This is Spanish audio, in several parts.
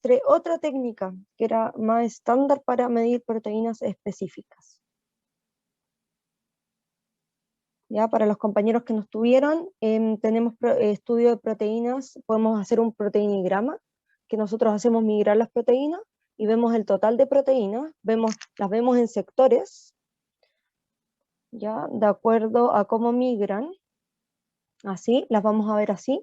mostré otra técnica que era más estándar para medir proteínas específicas. Ya, para los compañeros que nos tuvieron, tenemos estudio de proteínas, podemos hacer un proteinigrama, que nosotros hacemos migrar las proteínas y vemos el total de proteínas, las vemos en sectores, ya, de acuerdo a cómo migran, así, las vamos a ver así,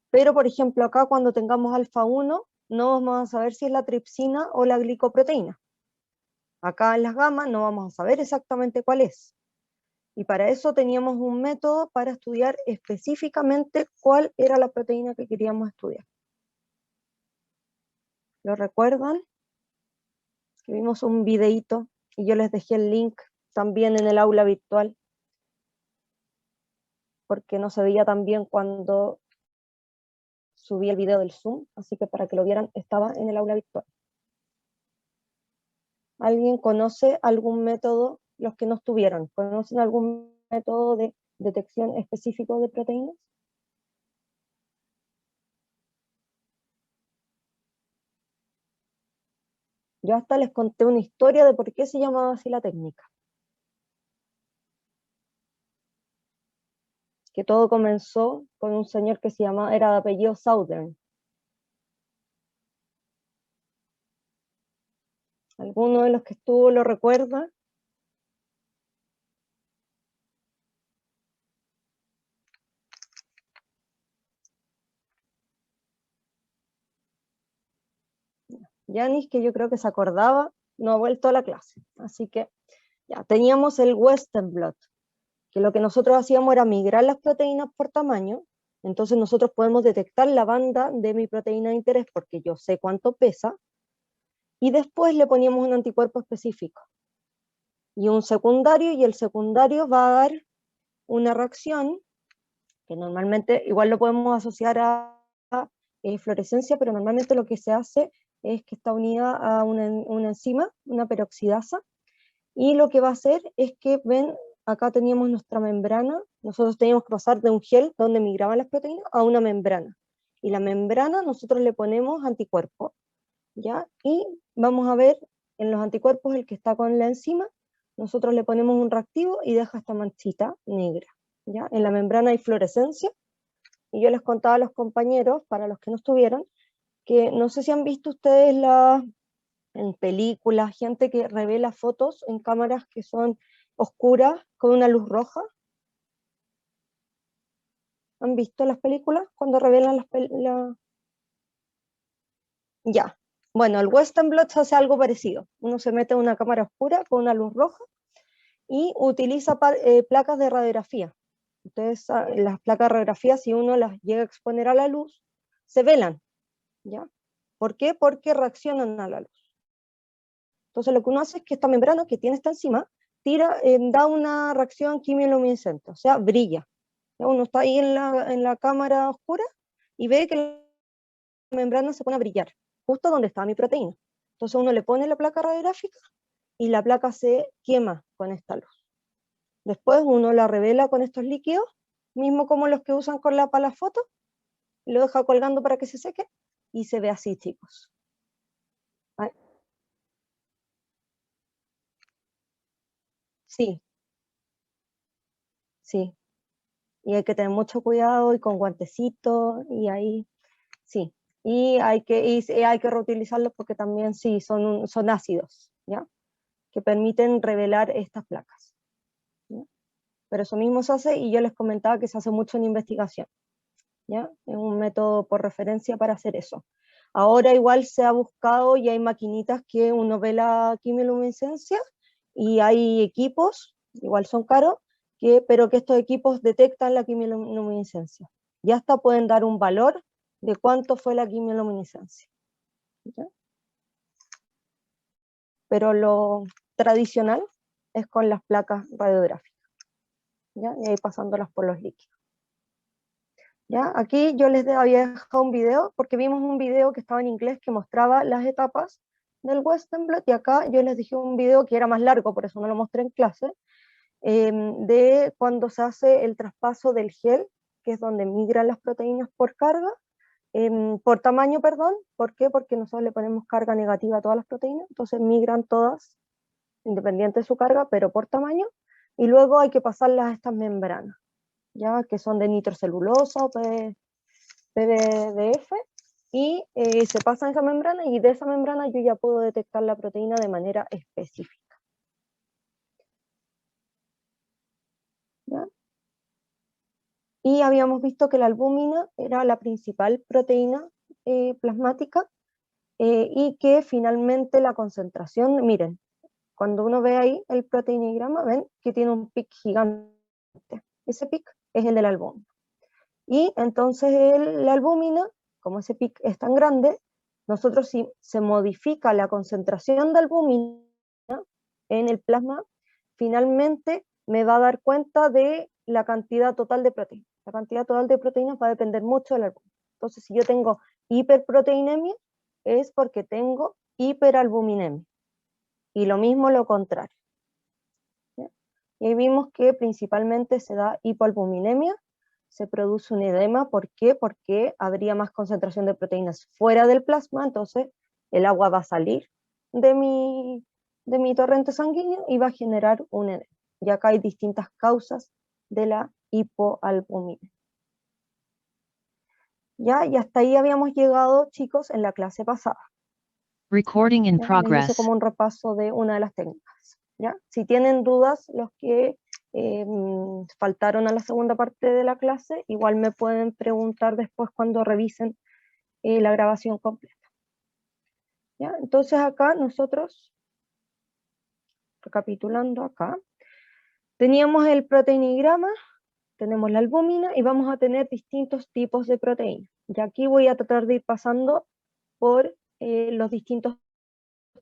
pero por ejemplo acá cuando tengamos alfa 1, no vamos a saber si es la tripsina o la glicoproteína. Acá en las gamas no vamos a saber exactamente cuál es. Y para eso teníamos un método para estudiar específicamente cuál era la proteína que queríamos estudiar. ¿Lo recuerdan? Que vimos un videíto y yo les dejé el link también en el aula virtual, porque no se veía tan bien cuando subí el video del Zoom, así que para que lo vieran estaba en el aula virtual. ¿Alguien conoce algún método, los que no estuvieron, conocen algún método de detección específico de proteínas? Yo hasta les conté una historia de por qué se llamaba así la técnica. Que todo comenzó con un señor que se llamaba, era de apellido Southern. ¿Alguno de los que estuvo lo recuerda? Yanis, que yo creo que se acordaba, no ha vuelto a la clase. Así que ya teníamos el Western blot, que lo que nosotros hacíamos era migrar las proteínas por tamaño. Entonces nosotros podemos detectar la banda de mi proteína de interés porque yo sé cuánto pesa, y después le poníamos un anticuerpo específico y un secundario, y el secundario va a dar una reacción que normalmente igual lo podemos asociar a fluorescencia, pero normalmente lo que se hace es que está unida a una enzima, una peroxidasa, y lo que va a hacer es que, ven, acá teníamos nuestra membrana, nosotros teníamos que pasar de un gel donde migraban las proteínas a una membrana, y la membrana nosotros le ponemos anticuerpos, ¿ya? Y vamos a ver en los anticuerpos el que está con la enzima, nosotros le ponemos un reactivo y deja esta manchita negra, ¿ya? En la membrana hay fluorescencia, y yo les contaba a los compañeros, para los que no estuvieron, que no sé si han visto ustedes en películas, gente que revela fotos en cámaras que son oscuras con una luz roja. ¿Han visto las películas cuando revelan Ya. Bueno, el Western blot hace algo parecido. Uno se mete en una cámara oscura con una luz roja y utiliza placas de radiografía. Ustedes saben, las placas de radiografía, si uno las llega a exponer a la luz, se velan, ¿ya? ¿Por qué? Porque reaccionan a la luz. Entonces lo que uno hace es que esta membrana que tiene esta enzima da una reacción quimioluminescente, o sea, brilla. Uno está ahí en la cámara oscura y ve que la membrana se pone a brillar, justo donde está mi proteína. Entonces uno le pone la placa radiográfica y la placa se quema con esta luz. Después uno la revela con estos líquidos, mismo como los que usan para la foto, y lo deja colgando para que se seque, y se ve así, chicos. Ay, sí, sí. Y hay que tener mucho cuidado y con guantecitos, y ahí, sí. Y hay que reutilizarlos porque también sí, son ácidos, ¿ya? Que permiten revelar estas placas, ¿ya? Pero eso mismo se hace, y yo les comentaba que se hace mucho en investigación, ¿ya? Es un método por referencia para hacer eso. Ahora igual se ha buscado y hay maquinitas que uno ve la quimioluminescencia, y hay equipos, igual son caros, pero que estos equipos detectan la quimioluminescencia. Y hasta pueden dar un valor de cuánto fue la quimioluminescencia, ¿ya? Pero lo tradicional es con las placas radiográficas, ¿ya? Y ahí pasándolas por los líquidos. ¿Ya? Aquí yo les había dejado un video, porque vimos un video que estaba en inglés que mostraba las etapas del Western blot, y acá yo les dejé un video que era más largo, por eso no lo mostré en clase, de cuando se hace el traspaso del gel, que es donde migran las proteínas por carga, por tamaño, perdón. ¿Por qué? Porque nosotros le ponemos carga negativa a todas las proteínas, entonces migran todas, independiente de su carga, pero por tamaño, y luego hay que pasarlas a estas membranas, ya que son de nitrocelulosa o PDDF, y se pasan esa membrana, y de esa membrana yo ya puedo detectar la proteína de manera específica. ¿Ya? Y habíamos visto que la albúmina era la principal proteína plasmática, y que finalmente la concentración, miren, cuando uno ve ahí el proteinigrama, ven que tiene un pic gigante. Ese pic es el de la albúmina. Y entonces la albúmina, como ese pic es tan grande, nosotros, si se modifica la concentración de albúmina en el plasma, finalmente me va a dar cuenta de la cantidad total de proteínas. La cantidad total de proteínas va a depender mucho de la albúmina. Entonces, si yo tengo hiperproteinemia, es porque tengo hiperalbuminemia. Y lo mismo lo contrario. ¿Ya? Y ahí vimos que principalmente se da hipoalbuminemia, se produce un edema. ¿Por qué? Porque habría más concentración de proteínas fuera del plasma, entonces el agua va a salir de mi torrente sanguíneo y va a generar un edema. Y acá hay distintas causas de la hipoalbuminemia. ¿Ya? Y hasta ahí habíamos llegado, chicos, en la clase pasada. Recording in Les hice progress. como un repaso de una de las técnicas. ¿Ya? Si tienen dudas, los que faltaron a la segunda parte de la clase, igual me pueden preguntar después cuando revisen la grabación completa. ¿Ya? Entonces acá nosotros, recapitulando acá, teníamos el proteinigrama, tenemos la albúmina y vamos a tener distintos tipos de proteínas. Y aquí voy a tratar de ir pasando por los distintos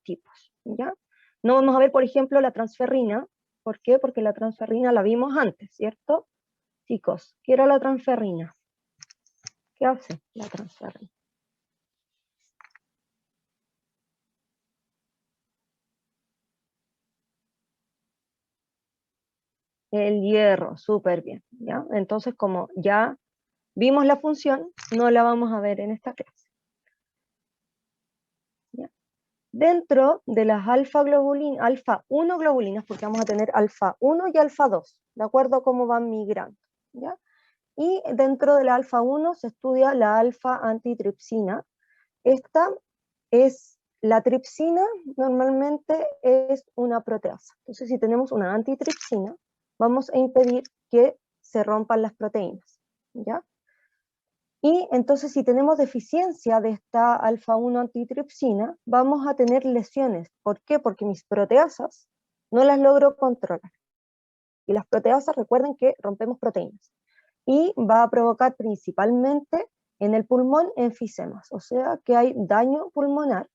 tipos. ¿Ya? No vamos a ver, por ejemplo, la transferrina. ¿Por qué? Porque la transferrina la vimos antes, ¿cierto? Chicos, ¿qué era la transferrina? ¿Qué hace la transferrina? El hierro, súper bien, ¿ya? Entonces, como ya vimos la función, no la vamos a ver en esta clase. ¿Ya? Dentro de las alfa 1 globulinas, porque vamos a tener alfa 1 y alfa 2, de acuerdo a cómo van migrando, ¿ya? Y dentro de la alfa 1 se estudia la alfa antitripsina. Esta es, la tripsina normalmente es una proteasa. Entonces, si tenemos una antitripsina, vamos a impedir que se rompan las proteínas, ¿ya? Y entonces, si tenemos deficiencia de esta alfa 1 antitripsina, vamos a tener lesiones. ¿Por qué? Porque mis proteasas no las logro controlar. Y las proteasas, recuerden que rompemos proteínas. Y va a provocar principalmente en el pulmón enfisemas, o sea que hay daño pulmonar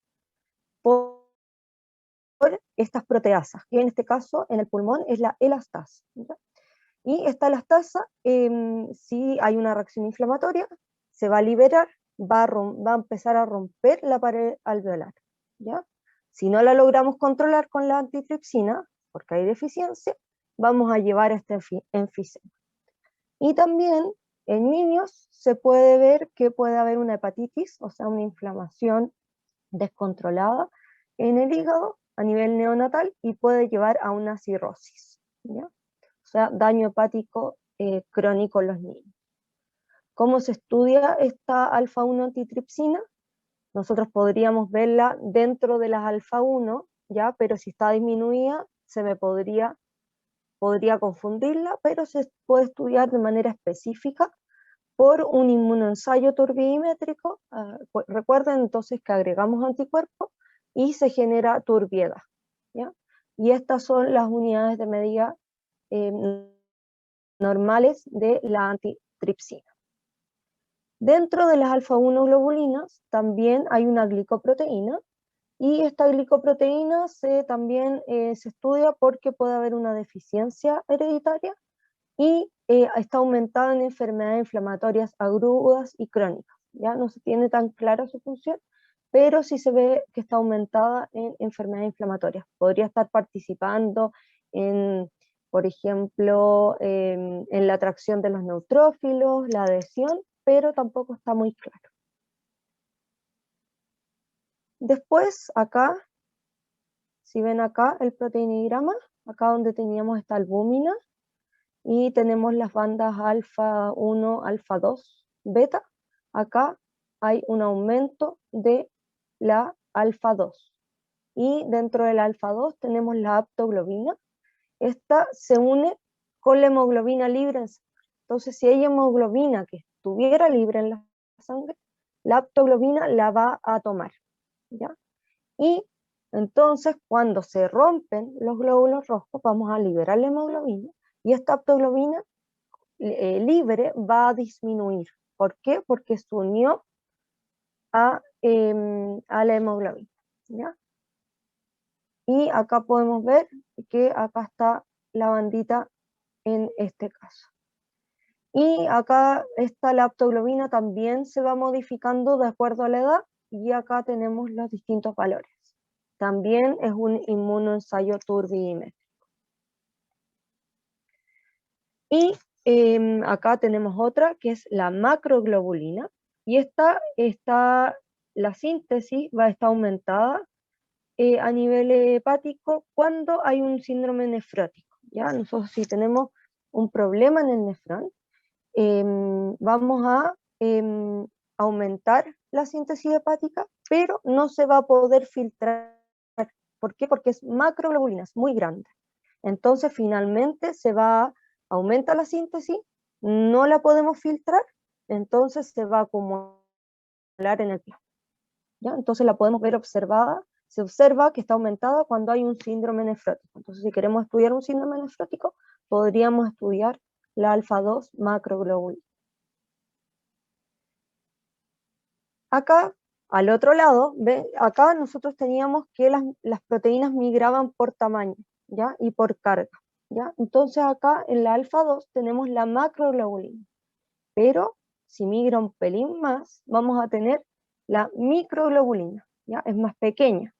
por estas proteasas, que en este caso en el pulmón es la elastasa. ¿Ya? Y esta elastasa, si hay una reacción inflamatoria, se va a liberar, va a empezar a romper la pared alveolar. ¿Ya? Si no la logramos controlar con la antitripsina, porque hay deficiencia, vamos a llevar este enfisema. Y también en niños se puede ver que puede haber una hepatitis, o sea, una inflamación descontrolada en el hígado a nivel neonatal y puede llevar a una cirrosis, ¿ya? O sea, daño hepático crónico en los niños. ¿Cómo se estudia esta alfa 1 antitripsina? Nosotros podríamos verla dentro de las alfa 1, ¿ya? Pero si está disminuida, se me podría confundirla, pero se puede estudiar de manera específica por un inmunoensayo turbidimétrico. Recuerden entonces que agregamos anticuerpos y se genera turbiedad, ¿ya? Y estas son las unidades de medida normales de la antitripsina. Dentro de las alfa 1 globulinas también hay una glicoproteína, y esta glicoproteína también se estudia porque puede haber una deficiencia hereditaria y está aumentada en enfermedades inflamatorias agudas y crónicas. Ya no se tiene tan clara su función, pero sí se ve que está aumentada en enfermedades inflamatorias. Podría estar participando en, por ejemplo, en la atracción de los neutrófilos, la adhesión, pero tampoco está muy claro. después acá, si ven acá el proteinigrama, acá donde teníamos esta albúmina, y tenemos las bandas alfa 1, alfa 2, beta, acá hay un aumento de la alfa 2. Y dentro del alfa 2 tenemos la aptoglobina. Esta se une con la hemoglobina libre en sangre. Entonces, si hay hemoglobina que estuviera libre en la sangre, la aptoglobina la va a tomar, ¿ya? Y entonces, cuando se rompen los glóbulos rojos, vamos a liberar la hemoglobina, y esta aptoglobina libre va a disminuir. ¿Por qué? Porque se unió a la hemoglobina, ¿ya? Y acá podemos ver que acá está la bandita en este caso. Y acá esta aptoglobina también se va modificando de acuerdo a la edad, y acá tenemos los distintos valores. También es un inmunoensayo turbidimétrico. Y acá tenemos otra que es la macroglobulina, y la síntesis va a estar aumentada a nivel hepático cuando hay un síndrome nefrótico, ¿ya? Nosotros si tenemos un problema en el nefrón, vamos a aumentar la síntesis hepática, pero no se va a poder filtrar. ¿Por qué? Porque es macroglobulina, es muy grande. Entonces finalmente aumenta la síntesis, no la podemos filtrar, entonces se va a acumular en el plasma, ¿ya? Entonces la podemos ver observada. Se observa que está aumentada cuando hay un síndrome nefrótico. Entonces, si queremos estudiar un síndrome nefrótico, podríamos estudiar la alfa 2 macroglobulina. Acá, al otro lado, acá nosotros teníamos que las proteínas migraban por tamaño, ¿ya? Y por carga, ¿ya? Entonces acá en la alfa 2 tenemos la macroglobulina, pero si migra un pelín más, vamos a tener la microglobulina, ¿ya? Es más pequeña,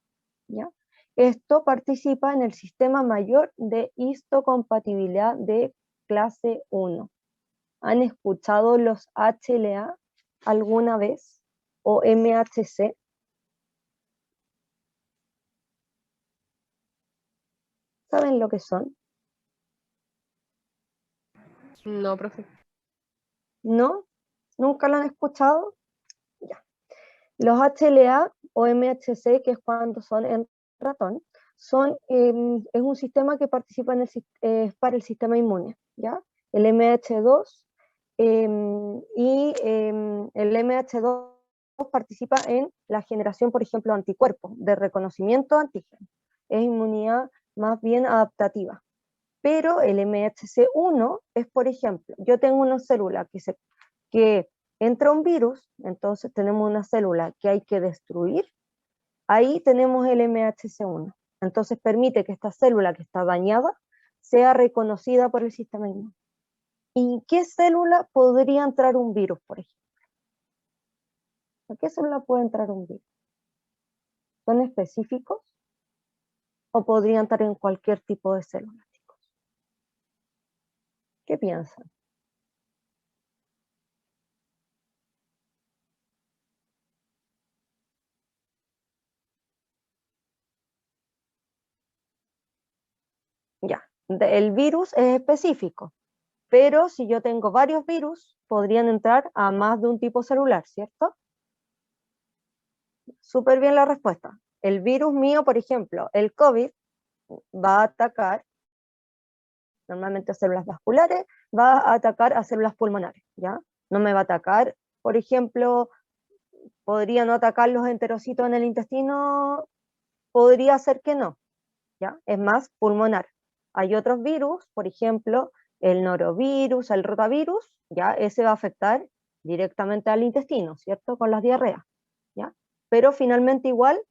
¿ya? Esto participa en el sistema mayor de histocompatibilidad de clase 1. ¿Han escuchado los HLA alguna vez? ¿O MHC? ¿Saben lo que son? No, profe. ¿No? ¿Nunca lo han escuchado? Ya. Los HLA o MHC, que es cuando son en ratón, es un sistema que participa para el sistema inmune, ¿ya? El MH2 y el MH2 participa en la generación, por ejemplo, de anticuerpos, de reconocimiento de antígenos. Es inmunidad más bien adaptativa. Pero el MHC1 es, por ejemplo, yo tengo una célula que entra un virus, entonces tenemos una célula que hay que destruir, ahí tenemos el MHC1. Entonces permite que esta célula que está dañada sea reconocida por el sistema inmune. ¿En qué célula podría entrar un virus, por ejemplo? ¿A qué célula puede entrar un virus? ¿Son específicos? ¿O podrían entrar en cualquier tipo de célula, chicos? ¿Qué piensan? Ya, el virus es específico, pero si yo tengo varios virus, podrían entrar a más de un tipo celular, ¿cierto? Súper bien la respuesta. El virus mío, por ejemplo, el COVID, va a atacar normalmente a células vasculares, va a atacar a células pulmonares, ¿ya? No me va a atacar, por ejemplo, podría no atacar los enterocitos en el intestino, podría ser que no, ¿ya? Es más pulmonar. Hay otros virus, por ejemplo, el norovirus, el rotavirus, ¿ya? Ese va a afectar directamente al intestino, ¿cierto? Con las diarreas, ¿ya? Pero finalmente igual,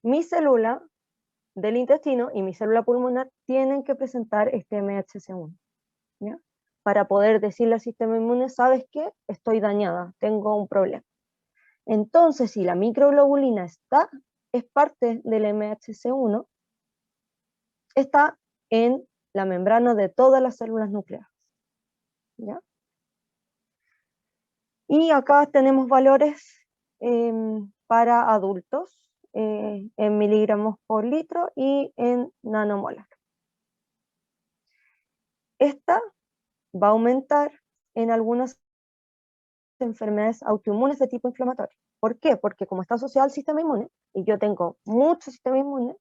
mi célula del intestino y mi célula pulmonar tienen que presentar este MHC1, ¿ya? Para poder decirle al sistema inmune, ¿sabes qué? Estoy dañada, tengo un problema. Entonces, si la microglobulina es parte del MHC1, está en la membrana de todas las células nucleares, ¿ya? Y acá tenemos valores para adultos, en miligramos por litro y en nanomolar. Esta va a aumentar en algunas enfermedades autoinmunes de tipo inflamatorio. ¿Por qué? Porque como está asociado al sistema inmune, y yo tengo mucho sistema inmune,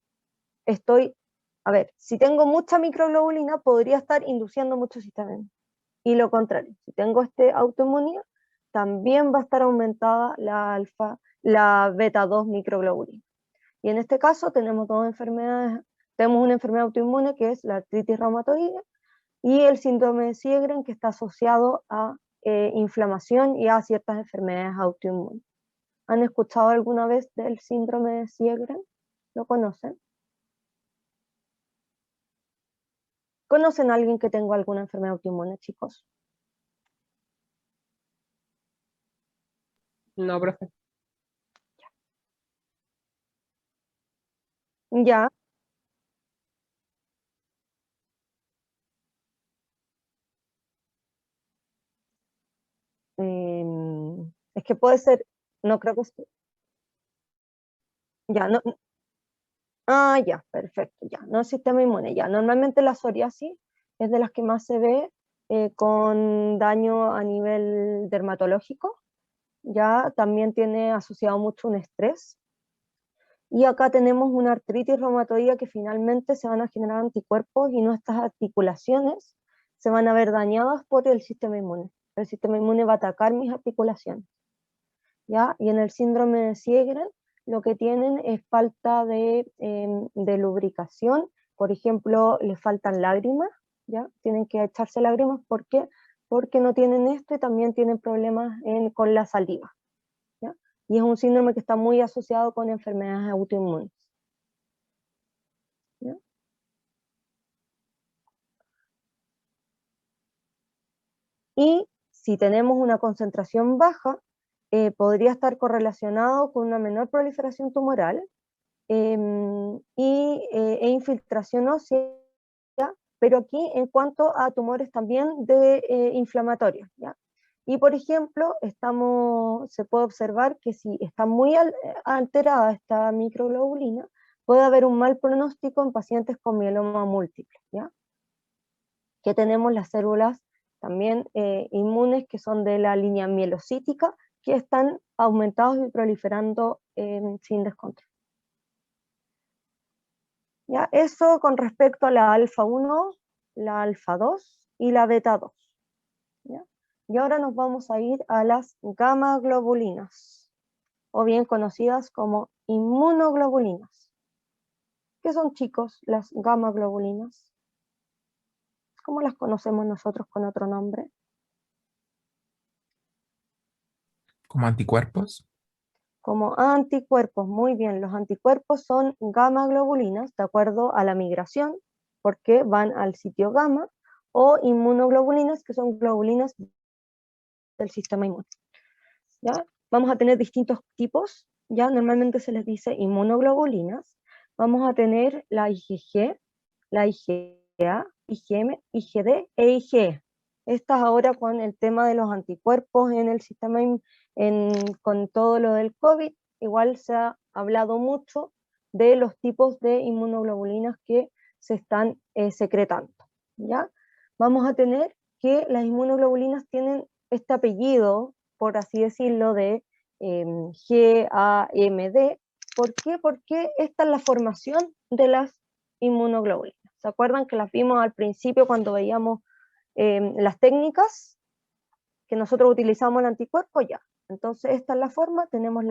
si tengo mucha microglobulina, podría estar induciendo mucho sistema inmune. Y lo contrario, si tengo autoinmunidad, también va a estar aumentada la beta 2 microglobulina. Y en este caso tenemos dos enfermedades, tenemos una enfermedad autoinmune que es la artritis reumatoide y el síndrome de Sjögren, que está asociado a inflamación y a ciertas enfermedades autoinmunes. ¿Han escuchado alguna vez del síndrome de Sjögren? ¿Lo conocen? ¿Conocen a alguien que tenga alguna enfermedad autoinmune, chicos? No, profe. Ya. Es que puede ser, no creo que ya, no, ya, perfecto, ya, no es sistema inmune, ya. Normalmente la psoriasis es de las que más se ve con daño a nivel dermatológico, ya también tiene asociado mucho un estrés. Y acá tenemos una artritis reumatoide que finalmente se van a generar anticuerpos y nuestras articulaciones se van a ver dañadas por el sistema inmune. El sistema inmune va a atacar mis articulaciones, ¿ya? Y en el síndrome de Sjögren lo que tienen es falta de lubricación, por ejemplo, les faltan lágrimas, ¿ya? Tienen que echarse lágrimas porque no tienen esto y también tienen problemas con la saliva, ¿ya? Y es un síndrome que está muy asociado con enfermedades autoinmunes, ¿ya? Y si tenemos una concentración baja, podría estar correlacionado con una menor proliferación tumoral e infiltración ósea, pero aquí en cuanto a tumores también inflamatorios, ¿ya? Y por ejemplo, se puede observar que si está muy alterada esta microglobulina, puede haber un mal pronóstico en pacientes con mieloma múltiple, ¿ya? Que tenemos las células también inmunes que son de la línea mielocítica, que están aumentados y proliferando sin descontrol. ¿Ya? Eso con respecto a la alfa 1, la alfa 2 y la beta 2. ¿Ya? Y ahora nos vamos a ir a las gamma globulinas, o bien conocidas como inmunoglobulinas. ¿Qué son, chicos, las gamma globulinas? ¿Cómo las conocemos nosotros con otro nombre? ¿Como anticuerpos? Como anticuerpos. Muy bien, los anticuerpos son gamma globulinas, de acuerdo a la migración, porque van al sitio gamma, o inmunoglobulinas, que son globulinas del sistema inmune. ¿Ya? Vamos a tener distintos tipos, ya normalmente se les dice inmunoglobulinas. Vamos a tener la IgG, la IgA, IgM, IgD e IgE. Estas ahora con el tema de los anticuerpos en el sistema, con todo lo del COVID, igual se ha hablado mucho de los tipos de inmunoglobulinas que se están secretando, ¿ya? Vamos a tener que las inmunoglobulinas tienen este apellido, por así decirlo, de GAMD. ¿Por qué? Porque esta es la formación de las inmunoglobulinas. ¿Se acuerdan que las vimos al principio cuando veíamos las técnicas que nosotros utilizamos el anticuerpo? Ya. Entonces esta es la forma, tenemos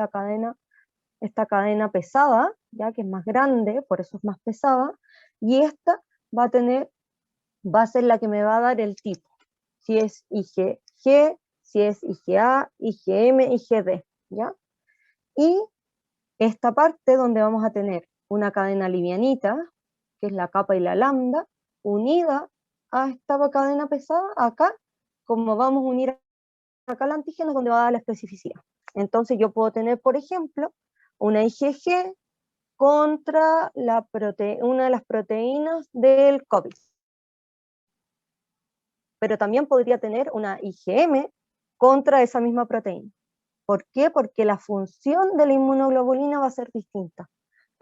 esta cadena pesada, ya que es más grande, por eso es más pesada, y esta va a ser la que me va a dar el tipo, si es IgG, si es IgA, IgM, IgD, ¿ya? Y esta parte donde vamos a tener una cadena livianita, que es la capa y la lambda, unida a esta cadena pesada, acá, como vamos a unir acá el antígeno, es donde va a dar la especificidad. Entonces yo puedo tener, por ejemplo, una IgG contra una de las proteínas del COVID. Pero también podría tener una IgM contra esa misma proteína. ¿Por qué? Porque la función de la inmunoglobulina va a ser distinta.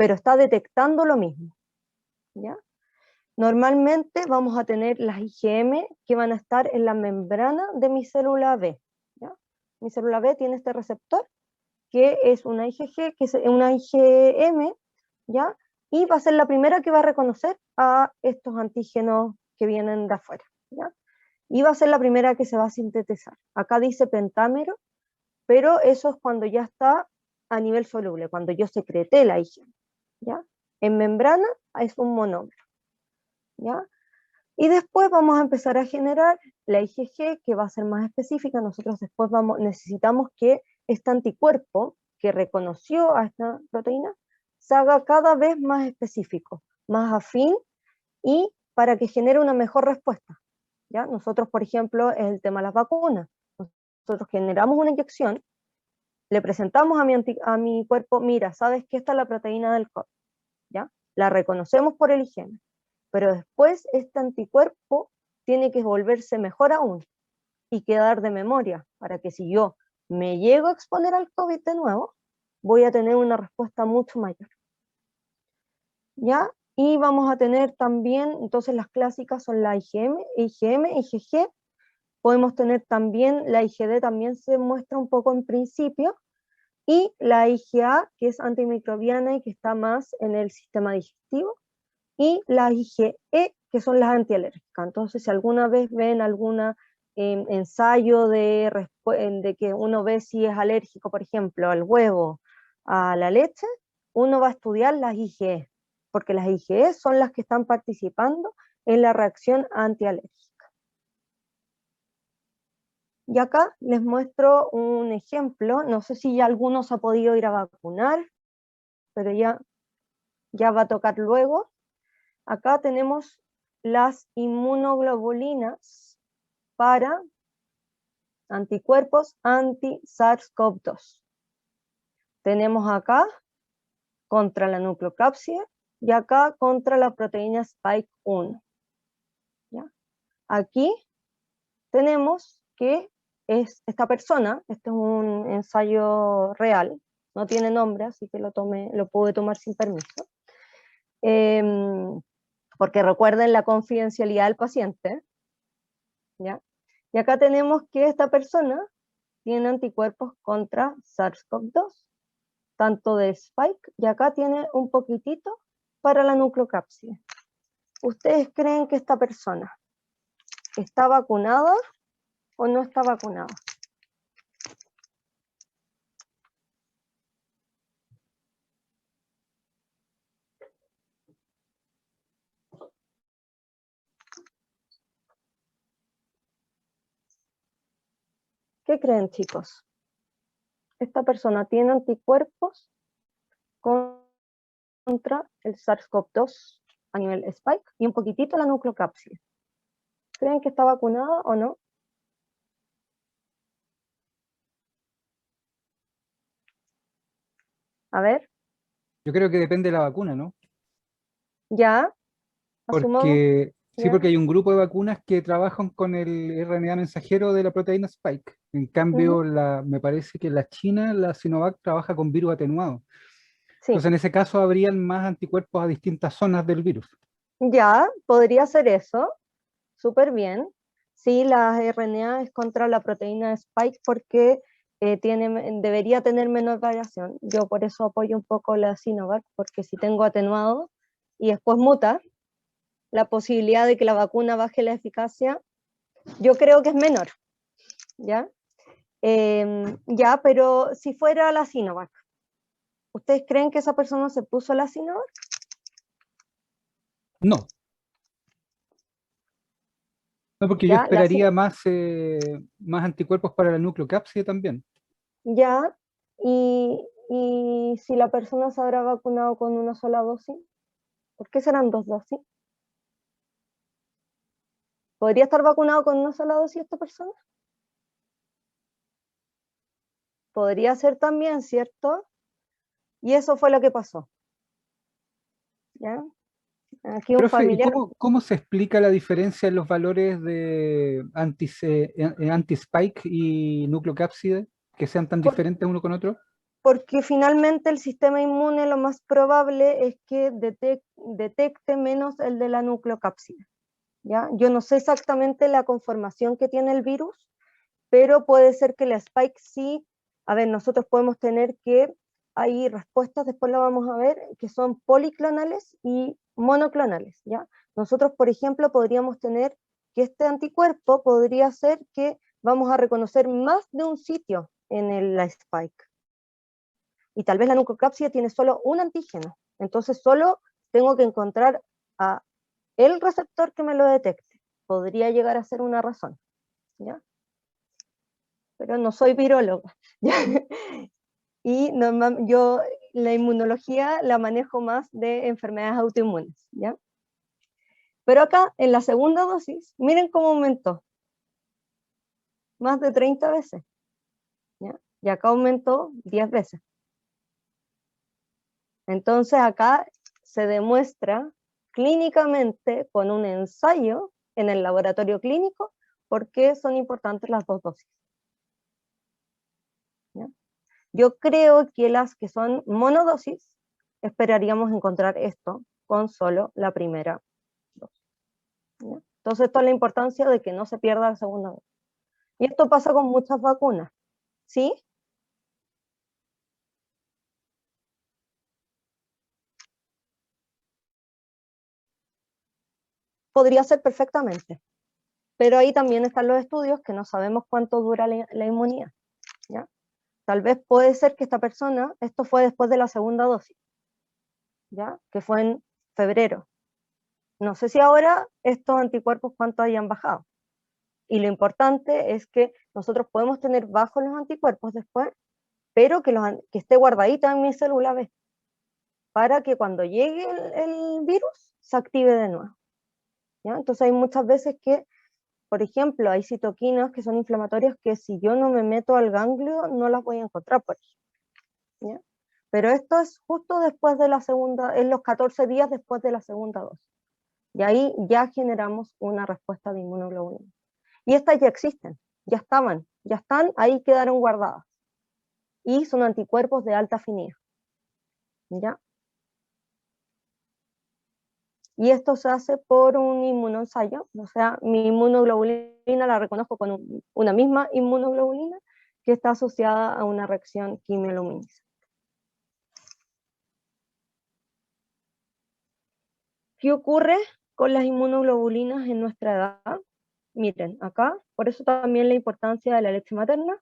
pero está detectando lo mismo, ¿ya? Normalmente vamos a tener las IgM que van a estar en la membrana de mi célula B, ¿ya? Mi célula B tiene este receptor, que es una IgG, que es una IgM, ¿ya? Y va a ser la primera que va a reconocer a estos antígenos que vienen de afuera, ¿ya? Y va a ser la primera que se va a sintetizar. Acá dice pentámero, pero eso es cuando ya está a nivel soluble, cuando yo secreté la IgM, ¿ya? En membrana es un monómero, ¿ya? Y después vamos a empezar a generar la IgG, que va a ser más específica. Nosotros después necesitamos que este anticuerpo que reconoció a esta proteína se haga cada vez más específico, más afín, y para que genere una mejor respuesta, ¿ya? Nosotros, por ejemplo, en el tema de las vacunas, nosotros generamos una inyección, le presentamos a mi cuerpo, mira, sabes que esta es la proteína del COVID, ¿ya? La reconocemos por el IgM, pero después este anticuerpo tiene que volverse mejor aún y quedar de memoria, para que si yo me llego a exponer al COVID de nuevo, voy a tener una respuesta mucho mayor, ¿ya? Y vamos a tener también, entonces las clásicas son la IgM, IgG, podemos tener también, la IgD también se muestra un poco en principio, y la IgA, que es antimicrobiana y que está más en el sistema digestivo, y la IgE, que son las antialérgicas. Entonces, si alguna vez ven algún ensayo de que uno ve si es alérgico, por ejemplo, al huevo, a la leche, uno va a estudiar las IgE, porque las IgE son las que están participando en la reacción antialérgica. Y acá les muestro un ejemplo, no sé si ya alguno se ha podido ir a vacunar, pero ya va a tocar luego. Acá tenemos las inmunoglobulinas para anticuerpos anti-SARS-CoV-2. Tenemos acá contra la nucleocápside y acá contra la proteína Spike 1. ¿Ya? Aquí tenemos que esta persona, este es un ensayo real, no tiene nombre, así que lo pude tomar sin permiso. Porque recuerden la confidencialidad del paciente, ¿ya? Y acá tenemos que esta persona tiene anticuerpos contra SARS-CoV-2, tanto de Spike, y acá tiene un poquitito para la nucleocápside. ¿Ustedes creen que esta persona está vacunada o no está vacunada? ¿Qué creen, chicos? Esta persona tiene anticuerpos contra el SARS-CoV-2 a nivel Spike y un poquitito la nucleocápside. ¿Creen que está vacunada o no? A ver, Yo creo que depende de la vacuna, ¿no? ya, asumamos, Porque sí, ya. porque hay un grupo de vacunas que trabajan con el RNA mensajero de la proteína Spike. En cambio, me parece que la China, la Sinovac, trabaja con virus atenuado. Sí, Entonces, en ese caso, habrían más anticuerpos a distintas zonas del virus. ya, podría ser eso, súper bien. Sí, la RNA es contra la proteína Spike porque debería tener menor variación. Yo por eso apoyo un poco la Sinovac, porque si tengo atenuado y después muta, la posibilidad de que la vacuna baje la eficacia, yo creo que es menor, ¿ya? Ya, pero si fuera la Sinovac, ¿ustedes creen que esa persona se puso la Sinovac? No, no, porque yo Ya, esperaría más anticuerpos para la nucleocápside también. ya, y si la persona se habrá vacunado con una sola dosis, ¿por qué serán dos dosis? ¿Podría estar vacunado con una sola dosis esta persona? Podría ser también, ¿cierto? Y eso fue lo que pasó. ¿Ya? Aquí un Profe, ¿y familiar, cómo se explica la diferencia en los valores de anti-spike y nucleocápside, que sean tan por- diferentes uno con otro? porque finalmente el sistema inmune lo más probable es que detecte menos el de la nucleocápsida, ¿ya? Yo no sé exactamente la conformación que tiene el virus, pero puede ser que la spike sí, a ver, nosotros podemos tener que hay respuestas, después lo vamos a ver, que son policlonales y monoclonales, ¿ya? Nosotros, por ejemplo, podríamos tener que este anticuerpo podría ser que vamos a reconocer más de un sitio en la spike. Y tal vez la nucleocápsida tiene solo un antígeno, entonces solo tengo que encontrar a el receptor que me lo detecte. Podría llegar a ser una razón, ¿ya? Pero no soy viróloga, ¿ya? Y yo la inmunología la manejo más de enfermedades autoinmunes, ¿ya? Pero acá, en la segunda dosis, miren cómo aumentó, más de 30 veces, ¿ya? Y acá aumentó 10 veces. Entonces acá se demuestra clínicamente con un ensayo en el laboratorio clínico por qué son importantes las dos dosis, ¿ya? Yo creo que las que son monodosis, esperaríamos encontrar esto con solo la primera dosis, ¿ya? Entonces, esto es la importancia de que no se pierda la segunda dosis. Y esto pasa con muchas vacunas, ¿sí? Podría ser perfectamente, pero ahí también están los estudios que no sabemos cuánto dura la inmunidad, ¿ya? Tal vez puede ser que esta persona, esto fue después de la segunda dosis, ¿ya? Que fue en febrero. No sé si ahora estos anticuerpos cuánto hayan bajado. Y lo importante es que nosotros podemos tener bajos los anticuerpos después, pero que esté guardadita en mi célula B, para que cuando llegue el virus se active de nuevo, ¿ya? Entonces hay muchas veces que, por ejemplo, hay citoquinas que son inflamatorias que si yo no me meto al ganglio no las voy a encontrar, por ejemplo, ¿ya? Pero esto es justo después de la segunda, en los 14 días después de la segunda dosis. Y ahí ya generamos una respuesta de inmunoglobulina. Y estas ya existen, ya estaban, ya están, ahí quedaron guardadas. Y son anticuerpos de alta afinidad, ¿ya? Y esto se hace por un inmunoensayo, o sea, mi inmunoglobulina la reconozco con una misma inmunoglobulina que está asociada a una reacción quimioluminiscente. ¿Qué ocurre con las inmunoglobulinas en nuestra edad? Miren, acá, por eso también la importancia de la leche materna.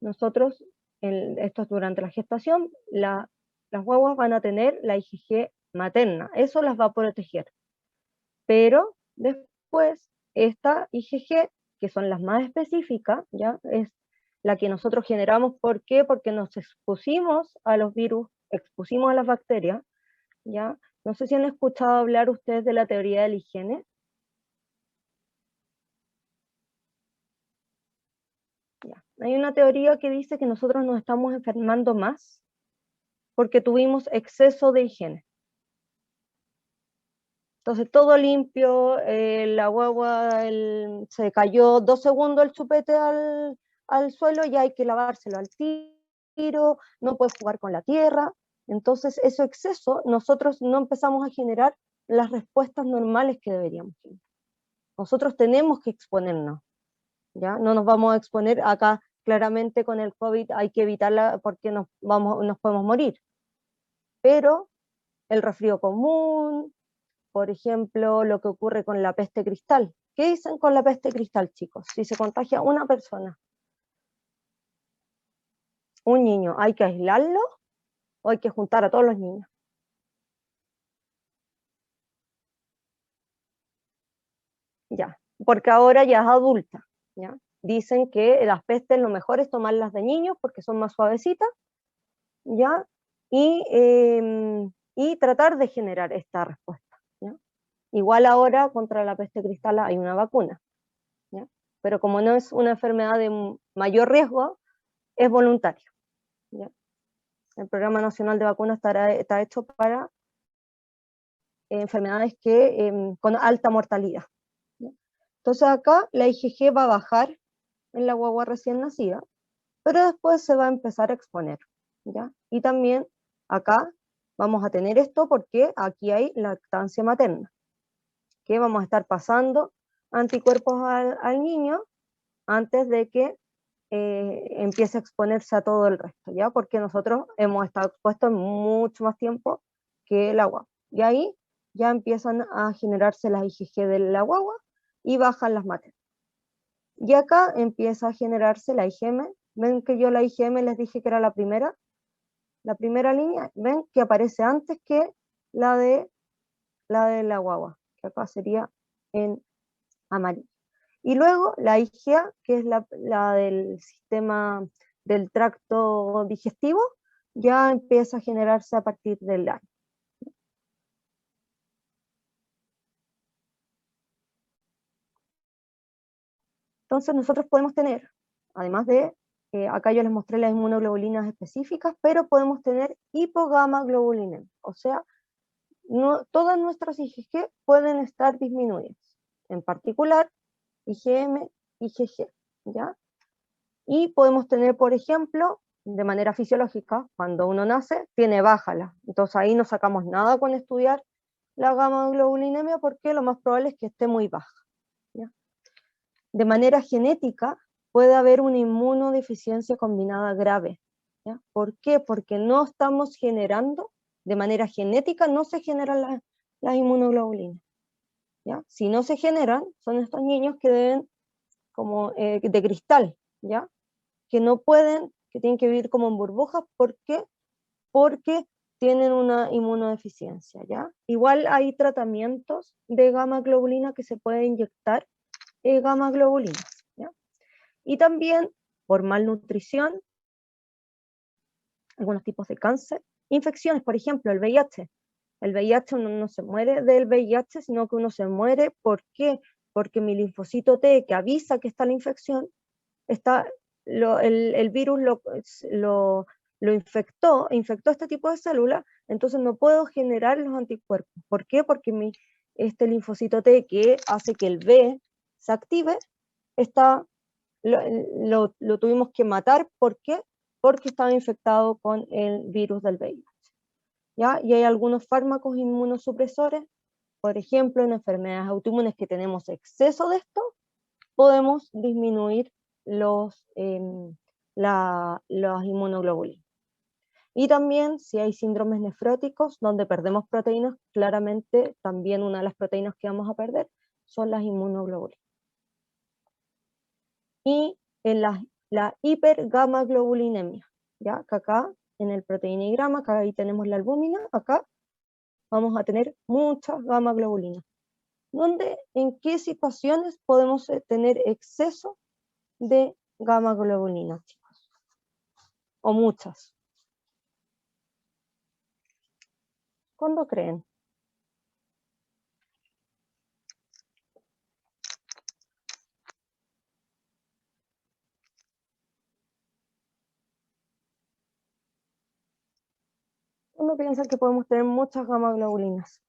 Nosotros, esto es durante la gestación, las guaguas van a tener la IgG materna, eso las va a proteger. Pero después, esta IgG, que son las más específicas, ¿ya? Es la que nosotros generamos. ¿Por qué? Porque nos expusimos a los virus, expusimos a las bacterias, ¿ya? No sé si han escuchado hablar ustedes de la teoría de la higiene. Ya. Hay una teoría que dice que nosotros nos estamos enfermando más porque tuvimos exceso de higiene. Entonces todo limpio, la guagua se cayó 2 segundos el chupete al suelo y hay que lavárselo al tiro, no puede jugar con la tierra. Entonces ese exceso nosotros no empezamos a generar las respuestas normales que deberíamos tener. Nosotros tenemos que exponernos, ¿ya? No nos vamos a exponer acá, claramente con el COVID hay que evitarla porque nos podemos morir. Pero el resfrío común, por ejemplo, lo que ocurre con la peste cristal. ¿Qué dicen con la peste cristal, chicos? Si se contagia una persona, un niño, ¿hay que aislarlo o hay que juntar a todos los niños? Ya, porque ahora ya es adulta, ¿ya? Dicen que las pestes lo mejor es tomarlas de niños porque son más suavecitas, ¿ya? Y tratar de generar esta respuesta, ¿ya? Igual ahora contra la peste cristal hay una vacuna, ¿ya? Pero como no es una enfermedad de mayor riesgo, es voluntario, ¿ya? El Programa Nacional de Vacunas está hecho para enfermedades con alta mortalidad, ¿ya? Entonces acá la IgG va a bajar en la guagua recién nacida, pero después se va a empezar a exponer, ¿ya? Y también acá vamos a tener esto porque aquí hay lactancia materna, que vamos a estar pasando anticuerpos al niño antes de que empiece a exponerse a todo el resto, ¿ya? Porque nosotros hemos estado expuestos mucho más tiempo que el agua. Y ahí ya empiezan a generarse las IgG de la guagua y bajan las maternas. Y acá empieza a generarse la IgM. Ven que yo la IgM les dije que era la primera línea. Ven que aparece antes que la de la guagua, que acá sería en amarillo. Y luego la IgA, que es la del sistema del tracto digestivo, ya empieza a generarse a partir del año. Entonces nosotros podemos tener, además de, acá yo les mostré las inmunoglobulinas específicas, pero podemos tener hipogamaglobulinemia, o sea, todas nuestras IgG pueden estar disminuidas, en particular IgM, IgG, ¿ya? Y podemos tener, por ejemplo, de manera fisiológica, cuando uno nace, tiene baja, entonces ahí no sacamos nada con estudiar la gamma-globulinemia porque lo más probable es que esté muy baja, ¿ya? De manera genética puede haber una inmunodeficiencia combinada grave, ¿ya? ¿Por qué? Porque no estamos generando, de manera genética no se generan las inmunoglobulinas, ¿ya? Si no se generan, son estos niños que deben, como de cristal, ¿ya? Que no pueden, que tienen que vivir como en burbujas, ¿por qué? Porque tienen una inmunodeficiencia, ¿ya? Igual hay tratamientos de gamma globulina que se puede inyectar gamma globulinas, ¿ya? Y también por malnutrición, algunos tipos de cáncer, infecciones, por ejemplo, el VIH. El VIH uno no se muere del VIH, sino que uno se muere, ¿por qué? Porque mi linfocito T, que avisa que está la infección, el virus lo infectó este tipo de células, entonces no puedo generar los anticuerpos. ¿Por qué? Porque este linfocito T que hace que el B se active, lo tuvimos que matar. ¿Por qué? Porque estaba infectado con el virus del VIH, ¿ya? Y hay algunos fármacos inmunosupresores, por ejemplo, en enfermedades autoinmunes que tenemos exceso de esto, podemos disminuir las inmunoglobulinas. Y también si hay síndromes nefróticos donde perdemos proteínas, claramente también una de las proteínas que vamos a perder son las inmunoglobulinas. Y en la hipergamaglobulinemia, ¿ya? Que acá en el proteinigrama, acá ahí tenemos la albúmina, acá vamos a tener muchas gamma globulinas. ¿En qué situaciones podemos tener exceso de gamma globulinas, chicos? O muchas. ¿Cuándo creen? ¿Cuándo piensan que podemos tener muchas gamma globulinas?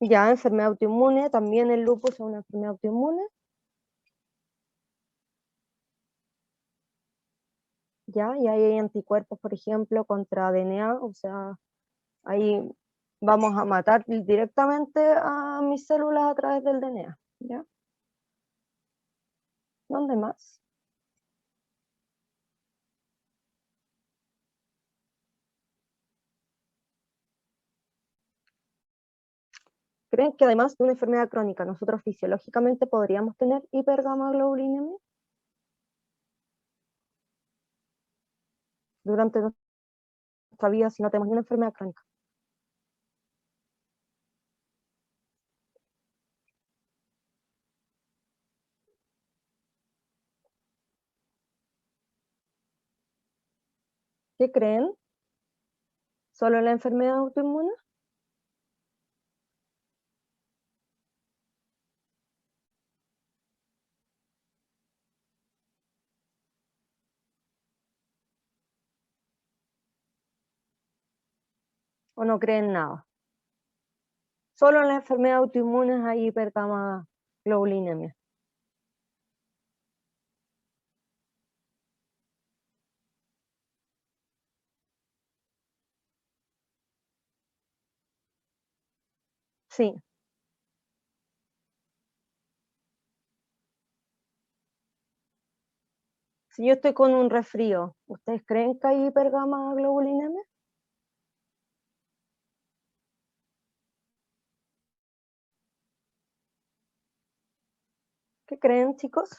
Ya, enfermedad autoinmune, también el lupus es una enfermedad autoinmune. Ya, y ahí hay anticuerpos, por ejemplo, contra DNA, o sea, ahí vamos a matar directamente a mis células a través del DNA, ¿ya? ¿Dónde más? ¿Creen que además de una enfermedad crónica, nosotros fisiológicamente podríamos tener hipergamaglobulinemia durante nuestra vida si no tenemos ninguna enfermedad crónica? ¿Qué creen? ¿Solo la enfermedad autoinmune? ¿O no creen nada? Solo en las enfermedades autoinmunes hay hipergamaglobulinemia. Sí. Si yo estoy con un resfrío, ¿ustedes creen que hay hipergamma globulinemia? ¿Qué creen, chicos?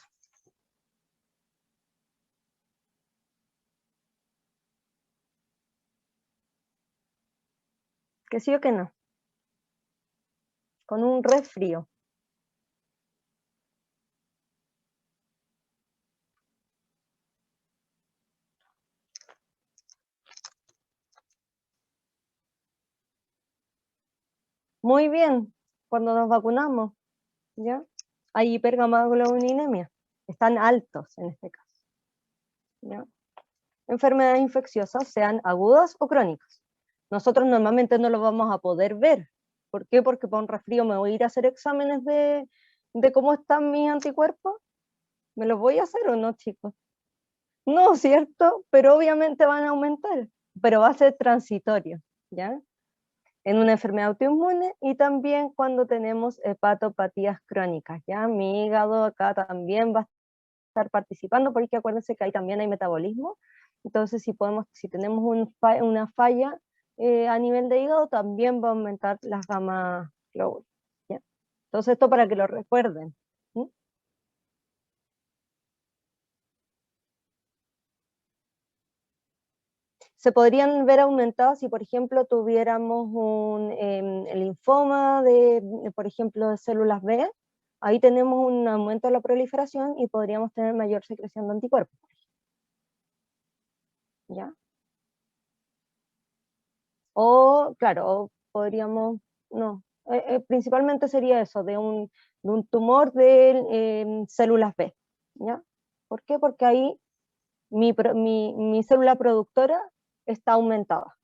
¿Que sí o que no? Con un resfrío. Muy bien, cuando nos vacunamos, ¿ya? Hay hipergamaglobulinemia, están altos en este caso, ¿ya? Enfermedades infecciosas, sean agudas o crónicas. Nosotros normalmente no lo vamos a poder ver. ¿Por qué? Porque para un resfrío me voy a ir a hacer exámenes de cómo están mis anticuerpos. ¿Me los voy a hacer o no, chicos? No, ¿cierto? Pero obviamente van a aumentar, pero va a ser transitorio, ¿ya? En una enfermedad autoinmune y también cuando tenemos hepatopatías crónicas, ¿ya? Mi hígado acá también va a estar participando porque acuérdense que ahí también hay metabolismo, entonces si tenemos una falla a nivel de hígado también va a aumentar las gamma globuli, ¿ya? Entonces esto para que lo recuerden. ¿Sí? Se podrían ver aumentados si, por ejemplo, tuviéramos un linfoma por ejemplo, de células B, ahí tenemos un aumento de la proliferación y podríamos tener mayor secreción de anticuerpos. ¿Ya? O, claro, o podríamos, no, principalmente sería eso, de un tumor de células B. ¿Ya? ¿Por qué? Porque ahí mi célula productora está aumentada.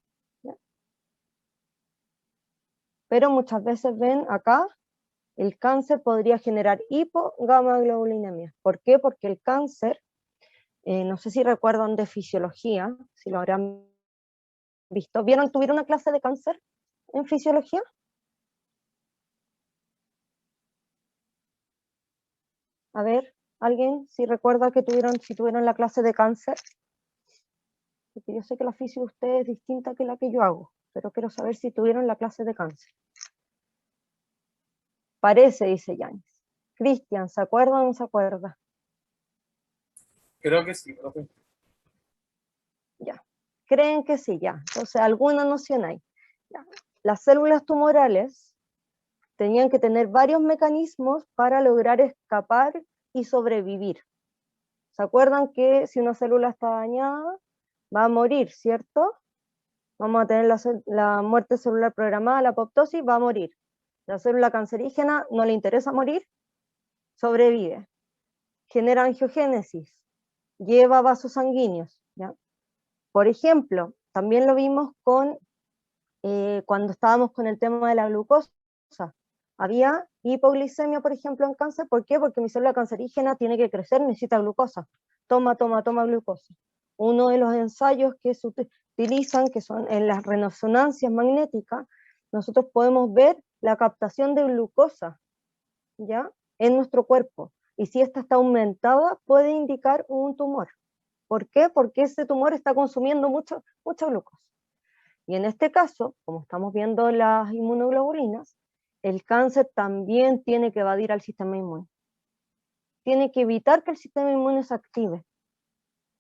Pero muchas veces ven acá, el cáncer podría generar hipogamaglobulinemia. ¿Por qué? Porque el cáncer, no sé si recuerdan de fisiología, si lo habrán visto. ¿Tuvieron una clase de cáncer en fisiología? A ver, ¿alguien si recuerda que si tuvieron la clase de cáncer? Porque yo sé que la fisio de ustedes es distinta que la que yo hago, pero quiero saber si tuvieron la clase de cáncer. Parece, dice Yanis. Cristian, ¿se acuerda o no se acuerda? Creo que sí, profe. Ya. ¿Creen que sí? Ya. Entonces, alguna noción hay. Ya. Las células tumorales tenían que tener varios mecanismos para lograr escapar y sobrevivir. ¿Se acuerdan que si una célula está dañada, va a morir, ¿cierto? Vamos a tener la muerte celular programada, la apoptosis, va a morir. La célula cancerígena no le interesa morir, sobrevive. Genera angiogénesis, lleva vasos sanguíneos, ¿ya? Por ejemplo, también lo vimos cuando estábamos con el tema de la glucosa. Había hipoglicemia, por ejemplo, en cáncer. ¿Por qué? Porque mi célula cancerígena tiene que crecer, necesita glucosa. Toma glucosa. Uno de los ensayos que se utilizan, que son en las resonancias magnéticas, nosotros podemos ver la captación de glucosa, ¿ya? En nuestro cuerpo. Y si esta está aumentada, puede indicar un tumor. ¿Por qué? Porque ese tumor está consumiendo mucha glucosa. Y en este caso, como estamos viendo las inmunoglobulinas, el cáncer también tiene que evadir al sistema inmune. Tiene que evitar que el sistema inmune se active.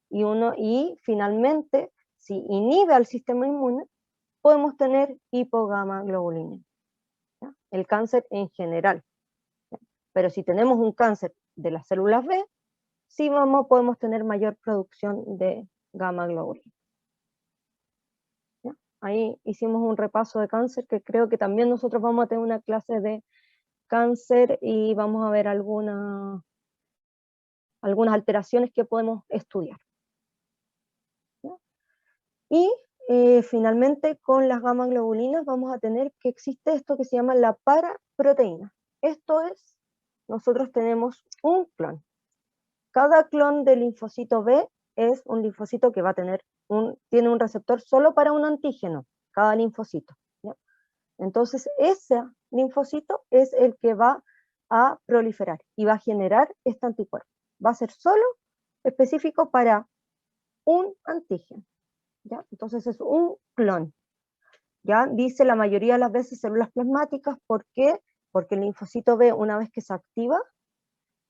Y finalmente, si inhibe al sistema inmune, podemos tener hipogamaglobulinemia. El cáncer en general. ¿Ya? Pero si tenemos un cáncer de las células B, sí podemos tener mayor producción de gamma globulina. Ahí hicimos un repaso de cáncer, que creo que también nosotros vamos a tener una clase de cáncer y vamos a ver algunas alteraciones que podemos estudiar. ¿Ya? Y finalmente con las gamma globulinas vamos a tener que existe esto que se llama la paraproteína. Esto es, nosotros tenemos un clon. Cada clon del linfocito B es un linfocito que tiene un receptor solo para un antígeno, cada linfocito. ¿Ya? Entonces ese linfocito es el que va a proliferar y va a generar este anticuerpo. Va a ser solo específico para un antígeno, ¿ya? Entonces es un clon. ¿Ya? Dice la mayoría de las veces células plasmáticas. ¿Por qué? Porque el linfocito B, una vez que se activa,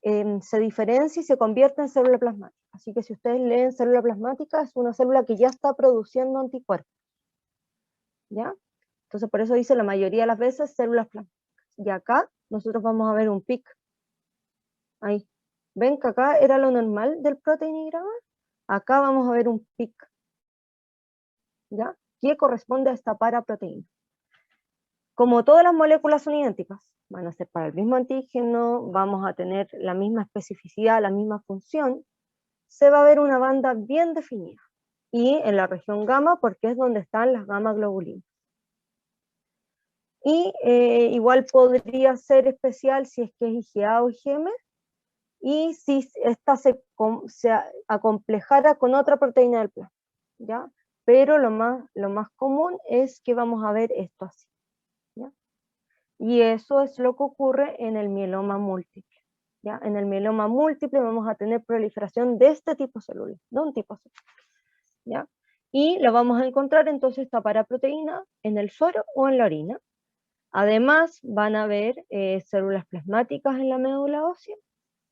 se diferencia y se convierte en célula plasmática. Así que si ustedes leen célula plasmática, es una célula que ya está produciendo anticuerpos. ¿Ya? Entonces por eso dice la mayoría de las veces células plasmáticas. Y acá nosotros vamos a ver un pic. Ahí. ¿Ven que acá era lo normal del proteinigrama? Acá vamos a ver un pic. ¿Ya? Que corresponde a esta paraproteína. Como todas las moléculas son idénticas, van a ser para el mismo antígeno, vamos a tener la misma especificidad, la misma función, se va a ver una banda bien definida. Y en la región gamma, porque es donde están las gamma globulinas. Y igual podría ser especial si es que es IgA o IgM, y si esta se acomplejara con otra proteína del plasma, ¿ya? Pero lo más común es que vamos a ver esto así, ¿ya? Y eso es lo que ocurre en el mieloma múltiple, ¿ya? En el mieloma múltiple vamos a tener proliferación de este tipo celular, de un tipo celular, ¿ya? Y lo vamos a encontrar entonces esta paraproteína en el suero o en la orina. Además van a haber células plasmáticas en la médula ósea,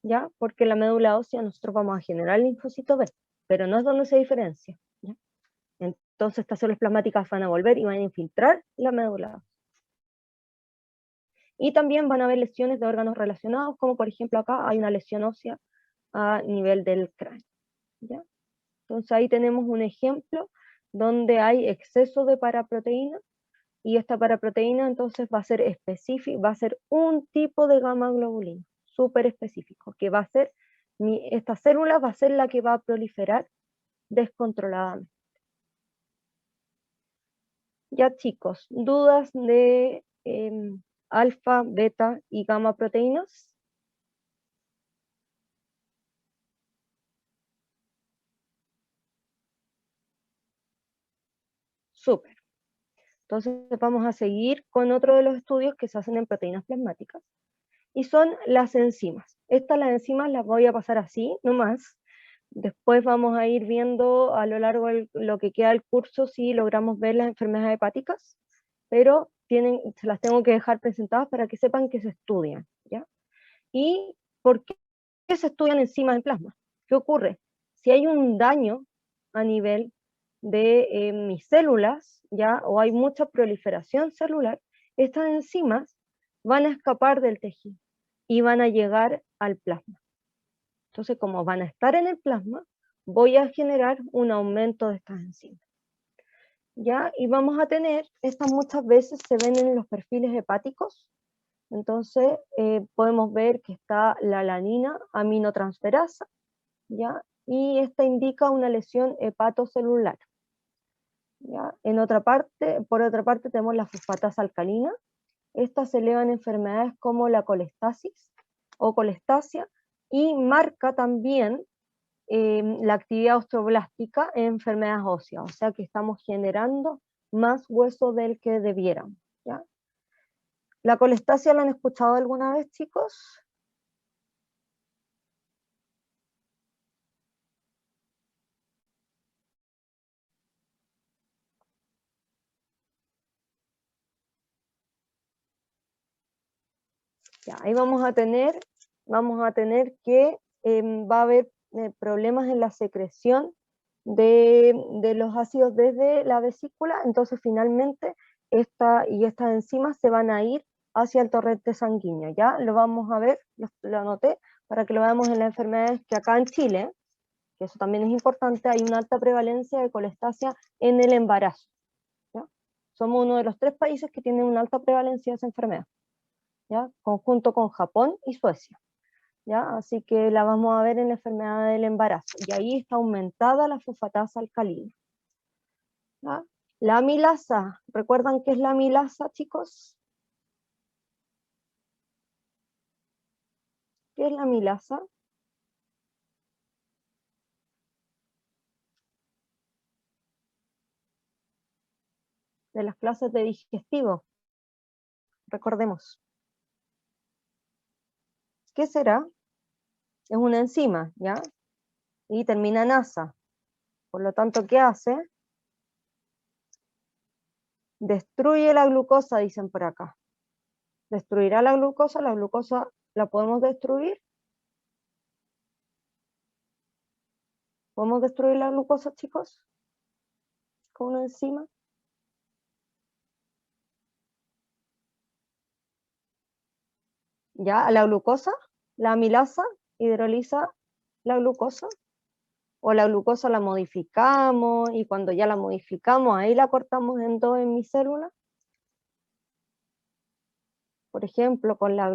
¿ya? Porque en la médula ósea nosotros vamos a generar linfocito B, pero no es donde se diferencia, ¿ya? Entonces estas células plasmáticas van a volver y van a infiltrar la médula ósea. Y también van a haber lesiones de órganos relacionados, como por ejemplo acá hay una lesión ósea a nivel del cráneo, ¿ya? Entonces ahí tenemos un ejemplo donde hay exceso de paraproteína, y esta paraproteína entonces va a ser específica, va a ser un tipo de gamma globulina, súper específico, que va a ser, esta célula va a ser la que va a proliferar descontroladamente. Ya chicos, ¿dudas de alfa, beta y gamma proteínas? Súper. Entonces vamos a seguir con otro de los estudios que se hacen en proteínas plasmáticas, y son las enzimas. Las enzimas las voy a pasar así, nomás. Después vamos a ir viendo a lo largo de lo que queda del curso si logramos ver las enfermedades hepáticas, pero se las tengo que dejar presentadas para que sepan que se estudian, ¿ya? ¿Y por qué se estudian enzimas en plasma? ¿Qué ocurre? Si hay un daño a nivel de mis células, ¿ya? O hay mucha proliferación celular, estas enzimas van a escapar del tejido y van a llegar al plasma. Entonces, como van a estar en el plasma, voy a generar un aumento de estas enzimas, ¿ya? Y vamos a tener, estas muchas veces se ven en los perfiles hepáticos. Entonces podemos ver que está la alanina aminotransferasa, ¿ya? Y esta indica una lesión hepatocelular, ¿ya? Por otra parte tenemos la fosfatasa alcalina. Estas se elevan en enfermedades como la colestasis o colestasia, y marca también la actividad osteoblástica en enfermedades óseas, o sea que estamos generando más hueso del que debiéramos, ¿ya? ¿La colestasia la han escuchado alguna vez, chicos? Ya, ahí vamos a tener que va a haber problemas en la secreción de los ácidos desde la vesícula. Entonces finalmente estas enzimas se van a ir hacia el torrente sanguíneo, ¿ya? Lo vamos a ver, lo anoté, para que lo veamos en las enfermedades que acá en Chile, que eso también es importante, hay una alta prevalencia de colestasia en el embarazo, ¿ya? Somos uno de los 3 países que tienen una alta prevalencia de esa enfermedad, ¿ya? Conjunto con Japón y Suecia, ¿ya? Así que la vamos a ver en la enfermedad del embarazo, y ahí está aumentada la fosfatasa alcalina, ¿ya? La amilasa, ¿recuerdan qué es la amilasa, chicos? ¿Qué es la amilasa? De las clases de digestivo. Recordemos. ¿Qué será? Es una enzima, ¿ya? Y termina en asa. Por lo tanto, ¿qué hace? Destruye la glucosa, dicen por acá. ¿Destruirá la glucosa? ¿La glucosa la podemos destruir? ¿Podemos destruir la glucosa, chicos? ¿Con una enzima? ¿Ya? ¿La glucosa? ¿La amilasa hidroliza la glucosa? ¿O la glucosa la modificamos y cuando ya la modificamos ahí la cortamos en dos en mi célula? Por ejemplo, con la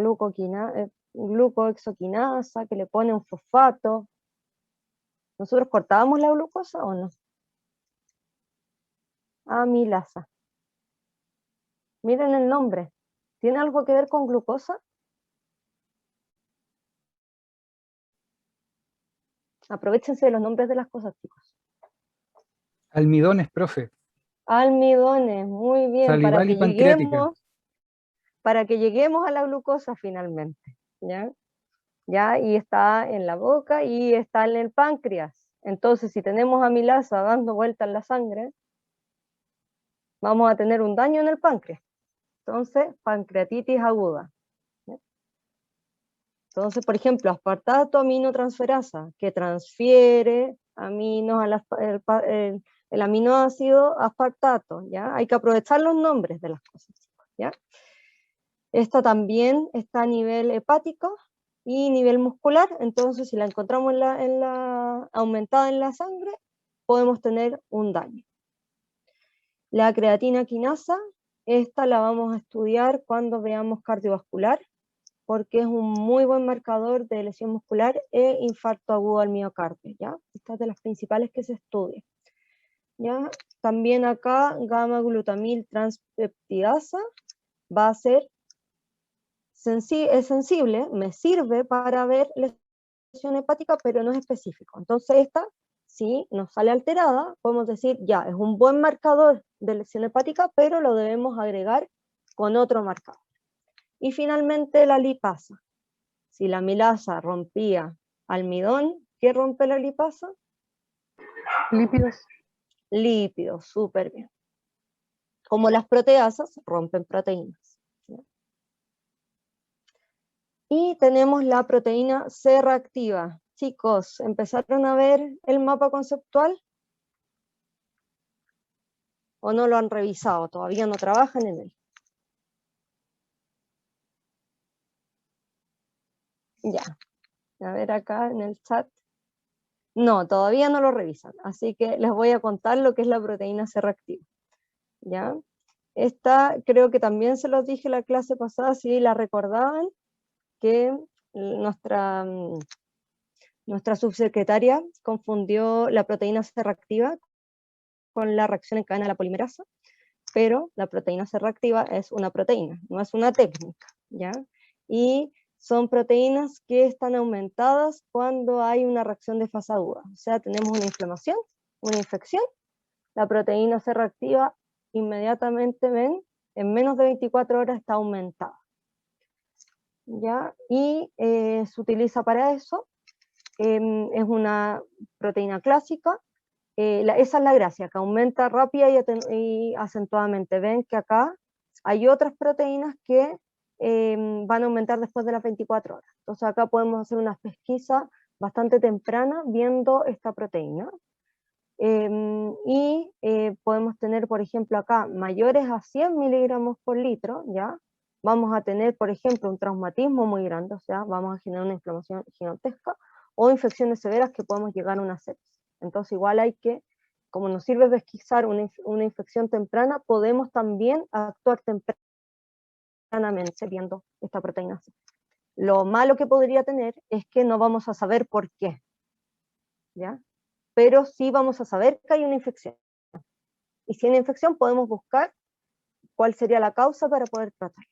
glucohexoquinasa que le pone un fosfato. ¿Nosotros cortábamos la glucosa o no? Amilasa. Miren el nombre. ¿Tiene algo que ver con glucosa? Aprovechense de los nombres de las cosas, chicos. Almidones, profe. Almidones, muy bien, Salival y pancreática. para que lleguemos a la glucosa finalmente, ¿ya? ¿Ya? Y está en la boca y está en el páncreas. Entonces, si tenemos amilasa dando vuelta en la sangre, vamos a tener un daño en el páncreas. Entonces, pancreatitis aguda. ¿Ya? Entonces, por ejemplo, aspartato aminotransferasa, que transfiere aminos el aminoácido aspartato, ¿ya? Hay que aprovechar los nombres de las cosas, ¿ya? Esta también está a nivel hepático y nivel muscular, entonces si la encontramos aumentada en la sangre, podemos tener un daño. La creatina quinasa, esta la vamos a estudiar cuando veamos cardiovascular, porque es un muy buen marcador de lesión muscular e infarto agudo al miocardio, ¿ya? Esta es de las principales que se estudia, ¿ya? También acá, gamma glutamil transpeptidasa va a ser es sensible, me sirve para ver lesión hepática, pero no es específico. Entonces esta, si nos sale alterada, podemos decir, ya, es un buen marcador de lesión hepática, pero lo debemos agregar con otro marcador. Y finalmente la lipasa. Si la amilasa rompía almidón, ¿qué rompe la lipasa? Lípidos. Lípidos, súper bien. Como las proteasas rompen proteínas. Y tenemos la proteína C reactiva. Chicos, ¿empezaron a ver el mapa conceptual? ¿O no lo han revisado? ¿Todavía no trabajan en él? Ya. A ver acá en el chat. No, todavía no lo revisan. Así que les voy a contar lo que es la proteína C reactiva. ¿Ya? Esta creo que también se los dije la clase pasada, si la recordaban, que nuestra subsecretaria confundió la proteína C reactiva con la reacción en cadena de la polimerasa, pero la proteína C reactiva es una proteína, no es una técnica, ¿ya? Y son proteínas que están aumentadas cuando hay una reacción de fase aguda, o sea, tenemos una inflamación, una infección, la proteína C reactiva inmediatamente, ven, en menos de 24 horas está aumentada, ¿ya? Y se utiliza para eso, es una proteína clásica. Esa es la gracia, que aumenta rápida y acentuadamente. Ven que acá hay otras proteínas que van a aumentar después de las 24 horas. Entonces acá podemos hacer una pesquisa bastante temprana viendo esta proteína. Podemos tener, por ejemplo, acá mayores a 100 miligramos por litro, ¿ya? Vamos a tener, por ejemplo, un traumatismo muy grande, o sea, vamos a generar una inflamación gigantesca, o infecciones severas que podemos llegar a una sepsis. Entonces igual hay que, como nos sirve pesquisar una infección temprana, podemos también actuar tempranamente viendo esta proteína C. Lo malo que podría tener es que no vamos a saber por qué, ¿ya? Pero sí vamos a saber que hay una infección. Y si hay una infección podemos buscar cuál sería la causa para poder tratarla.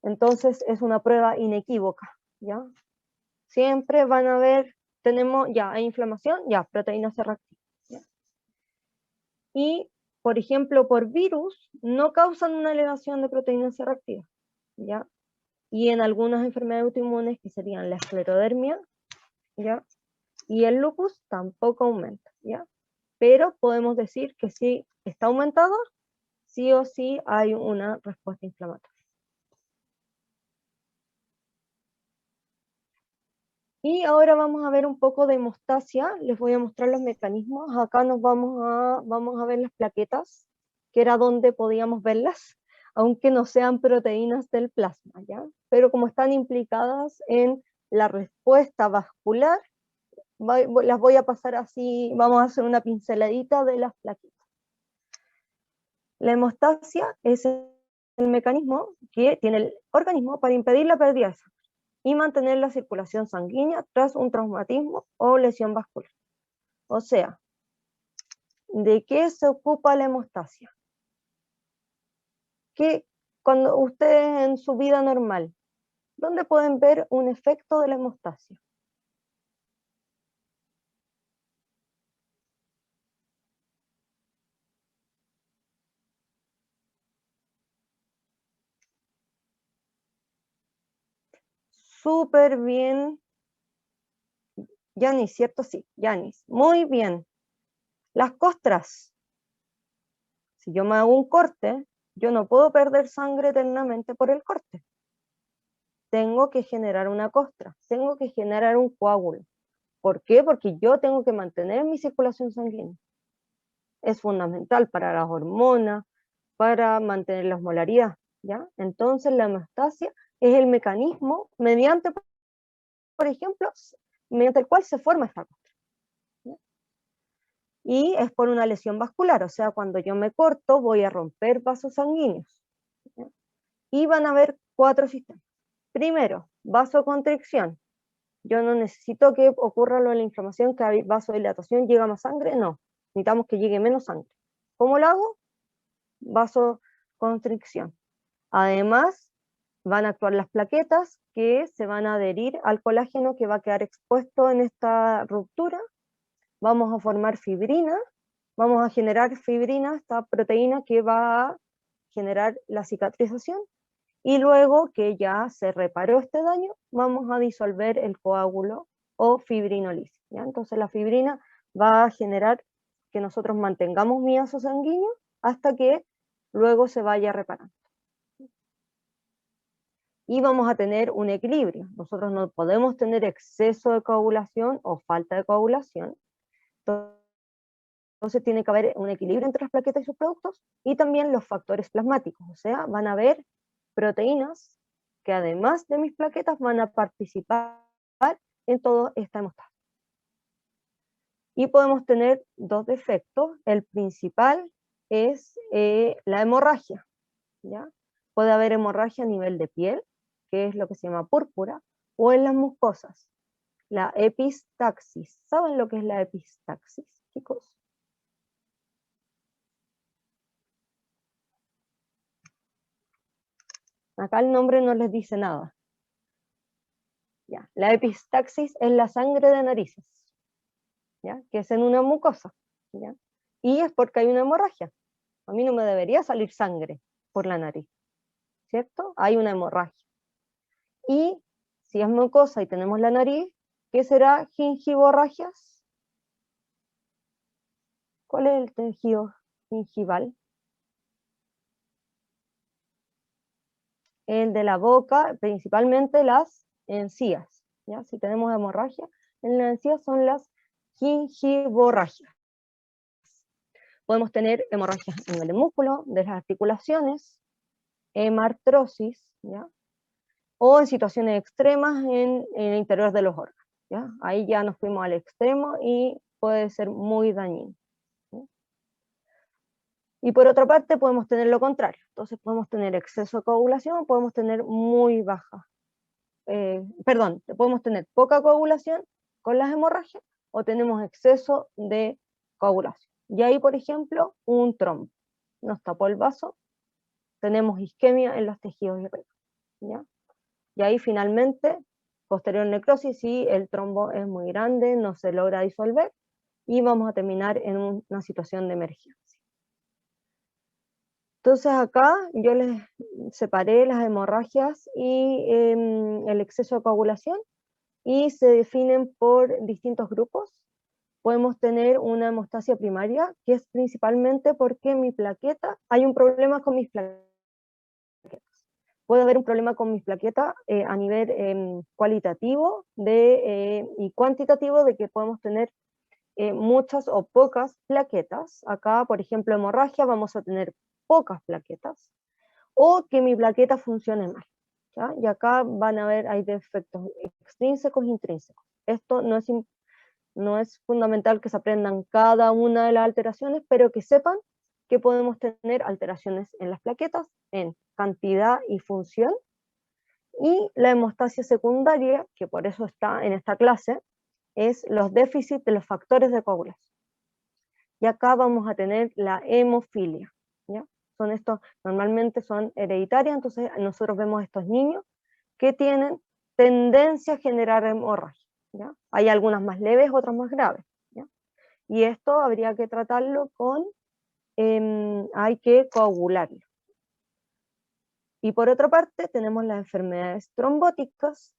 Entonces es una prueba inequívoca, ¿ya? Siempre van a ver, tenemos, ya, hay inflamación, ya, proteína C reactiva. ¿Ya? Y por ejemplo, por virus, no causan una elevación de proteína C reactiva, ¿ya? Y en algunas enfermedades autoinmunes, que serían la esclerodermia, ¿ya? Y el lupus, tampoco aumenta, ¿ya? Pero podemos decir que si está aumentado, sí o sí hay una respuesta inflamatoria. Y ahora vamos a ver un poco de hemostasia. Les voy a mostrar los mecanismos. Acá vamos a ver las plaquetas, que era donde podíamos verlas, aunque no sean proteínas del plasma, ¿ya? Pero como están implicadas en la respuesta vascular, las voy a pasar así, vamos a hacer una pinceladita de las plaquetas. La hemostasia es el mecanismo que tiene el organismo para impedir la pérdida de sangre y mantener la circulación sanguínea tras un traumatismo o lesión vascular. O sea, ¿de qué se ocupa la hemostasia? Que cuando ustedes en su vida normal, ¿dónde pueden ver un efecto de la hemostasia? Súper bien, Yanis, ¿cierto? Sí, Yanis, muy bien. Las costras. Si yo me hago un corte, yo no puedo perder sangre eternamente por el corte. Tengo que generar una costra, tengo que generar un coágulo. ¿Por qué? Porque yo tengo que mantener mi circulación sanguínea. Es fundamental para las hormonas, para mantener la osmolaridad, ¿ya? Entonces la hemostasia es el mecanismo mediante, por ejemplo, mediante el cual se forma esta costra. ¿Ya? Y es por una lesión vascular, o sea, cuando yo me corto voy a romper vasos sanguíneos. ¿Ya? Y van a haber 4 sistemas. Primero, vasoconstricción. Yo no necesito que ocurra lo de la inflamación, que hay vasodilatación, llega más sangre, no. Necesitamos que llegue menos sangre. ¿Cómo lo hago? Vasoconstricción. Además, van a actuar las plaquetas que se van a adherir al colágeno que va a quedar expuesto en esta ruptura. Vamos a formar fibrina, vamos a generar fibrina, esta proteína que va a generar la cicatrización. Y luego que ya se reparó este daño, vamos a disolver el coágulo o fibrinolisis, ¿ya? Entonces la fibrina va a generar que nosotros mantengamos mi vaso sanguíneo hasta que luego se vaya reparando. Y vamos a tener un equilibrio. Nosotros no podemos tener exceso de coagulación o falta de coagulación. Entonces tiene que haber un equilibrio entre las plaquetas y sus productos, y también los factores plasmáticos, o sea, van a haber proteínas que además de mis plaquetas van a participar en toda esta hemostasia. Y podemos tener 2 defectos. El principal es la hemorragia, ¿ya? Puede haber hemorragia a nivel de piel, que es lo que se llama púrpura, o en las mucosas. La epistaxis. ¿Saben lo que es la epistaxis, chicos? Acá el nombre no les dice nada. ¿Ya? La epistaxis es la sangre de narices, ¿ya? Que es en una mucosa, ¿ya? Y es porque hay una hemorragia. A mí no me debería salir sangre por la nariz, ¿cierto? Hay una hemorragia. Y si es mucosa y tenemos la nariz, ¿qué será gingivorragias? ¿Cuál es el tejido gingival? El de la boca, principalmente las encías, ¿ya? Si tenemos hemorragia en las encías son las gingivorragias. Podemos tener hemorragias a nivel de músculo, de las articulaciones, hemartrosis, ¿ya? O en situaciones extremas en el interior de los órganos, ¿ya? Ahí ya nos fuimos al extremo y puede ser muy dañino, ¿ya? Y por otra parte podemos tener lo contrario, entonces podemos tener exceso de coagulación, podemos tener muy baja, podemos tener poca coagulación con las hemorragias, o tenemos exceso de coagulación. Y ahí, por ejemplo, un trombo nos tapó el vaso, tenemos isquemia en los tejidos de arriba, ¿ya? Y ahí finalmente, posterior necrosis, si el trombo es muy grande, no se logra disolver, y vamos a terminar en una situación de emergencia. Entonces acá yo les separé las hemorragias y el exceso de coagulación y se definen por distintos grupos. Podemos tener una hemostasia primaria, que es principalmente porque mi plaqueta, hay un problema con mis plaquetas. Puede haber un problema con mis plaquetas a nivel cualitativo y cuantitativo, de que podemos tener muchas o pocas plaquetas. Acá, por ejemplo, hemorragia, vamos a tener pocas plaquetas, o que mi plaqueta funcione mal, ¿ya? Y acá van a ver, hay defectos extrínsecos e intrínsecos. Esto no es fundamental que se aprendan cada una de las alteraciones, pero que sepan que podemos tener alteraciones en las plaquetas, en cantidad y función, y la hemostasia secundaria, que por eso está en esta clase, es los déficits de los factores de coagulación. Y acá vamos a tener la hemofilia, ¿ya? Normalmente son hereditarias, entonces nosotros vemos estos niños que tienen tendencia a generar hemorragia, ¿ya? Hay algunas más leves, otras más graves, ¿ya? Y esto habría que tratarlo con, hay que coagularlo. Y por otra parte tenemos las enfermedades trombóticas,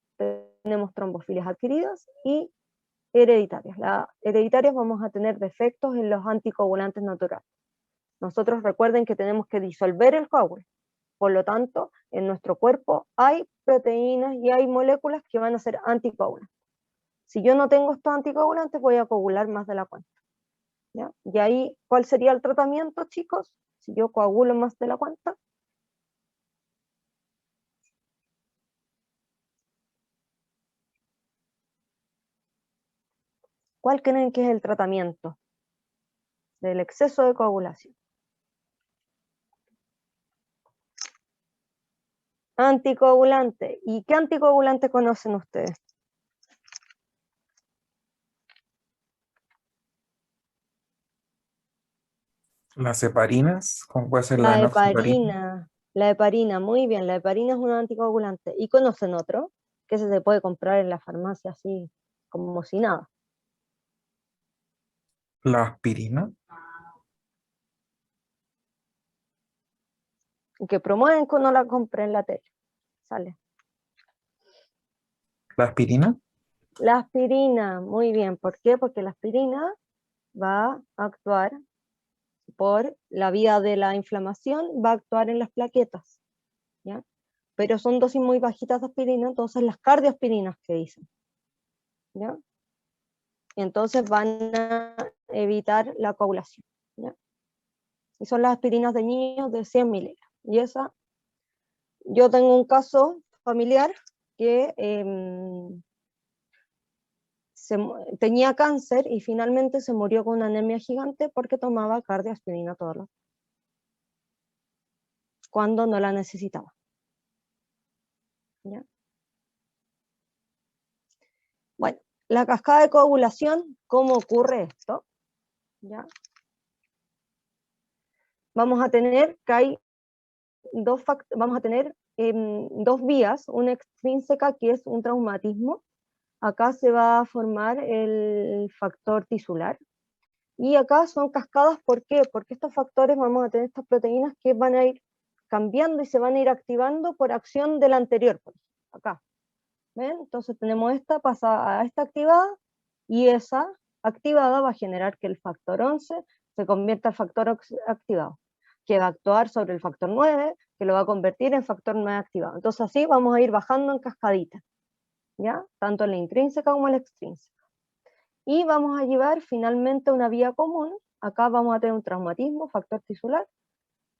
tenemos trombofilias adquiridas y hereditarias. Las hereditarias vamos a tener defectos en los anticoagulantes naturales. Nosotros recuerden que tenemos que disolver el coágulo. Por lo tanto, en nuestro cuerpo hay proteínas y hay moléculas que van a ser anticoagulantes. Si yo no tengo estos anticoagulantes, voy a coagular más de la cuenta, ¿ya? Y ahí, ¿cuál sería el tratamiento, chicos? Si yo coagulo más de la cuenta. ¿Cuál creen que es el tratamiento del exceso de coagulación? Anticoagulante. ¿Y qué anticoagulante conocen ustedes? Las heparinas, como puede ser la La enoxaparina. heparina. La heparina, muy bien. La heparina es un anticoagulante. ¿Y conocen otro? Que se puede comprar en la farmacia así, como si nada. La aspirina. Que promueven que uno la compre en la tele. Sale. La aspirina. La aspirina, muy bien. ¿Por qué? Porque la aspirina va a actuar por la vía de la inflamación, va a actuar en las plaquetas, ¿ya? Pero son dosis muy bajitas de aspirina, entonces las cardioaspirinas que dicen, ¿ya? Entonces van a evitar la coagulación, ¿ya? Y son las aspirinas de niños de 100 miligramos. Y esa, yo tengo un caso familiar que tenía cáncer y finalmente se murió con una anemia gigante porque tomaba cardioaspirina todos los días, cuando no la necesitaba, ¿ya? Bueno, la cascada de coagulación, ¿cómo ocurre esto? ¿Ya? Vamos a tener que hay vamos a tener dos vías, una extrínseca que es un traumatismo. Acá se va a formar el factor tisular. Y acá son cascadas, ¿por qué? Porque estos factores, vamos a tener estas proteínas que van a ir cambiando y se van a ir activando por acción del anterior, por ejemplo, acá. ¿Ven? Entonces tenemos esta, pasa a esta activada, y esa activada va a generar que el factor 11 se convierta en factor activado, que va a actuar sobre el factor 9, que lo va a convertir en factor 9 activado. Entonces así vamos a ir bajando en cascadita, ¿ya? Tanto en la intrínseca como en la extrínseca. Y vamos a llevar finalmente una vía común. Acá vamos a tener un traumatismo, factor tisular,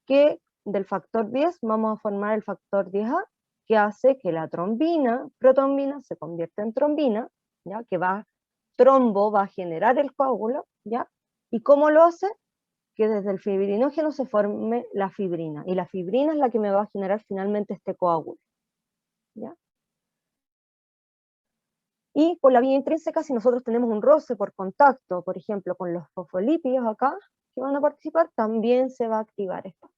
que del factor 10 vamos a formar el factor 10A, que hace que la protrombina se convierta en trombina, ¿ya? Que trombo va a generar el coágulo, ¿ya? ¿Y cómo lo hace? Que desde el fibrinógeno se forme la fibrina, y la fibrina es la que me va a generar finalmente este coágulo, ¿ya? Y por la vía intrínseca, si nosotros tenemos un roce por contacto, por ejemplo, con los fosfolípidos acá, que van a participar, también se va a activar esto.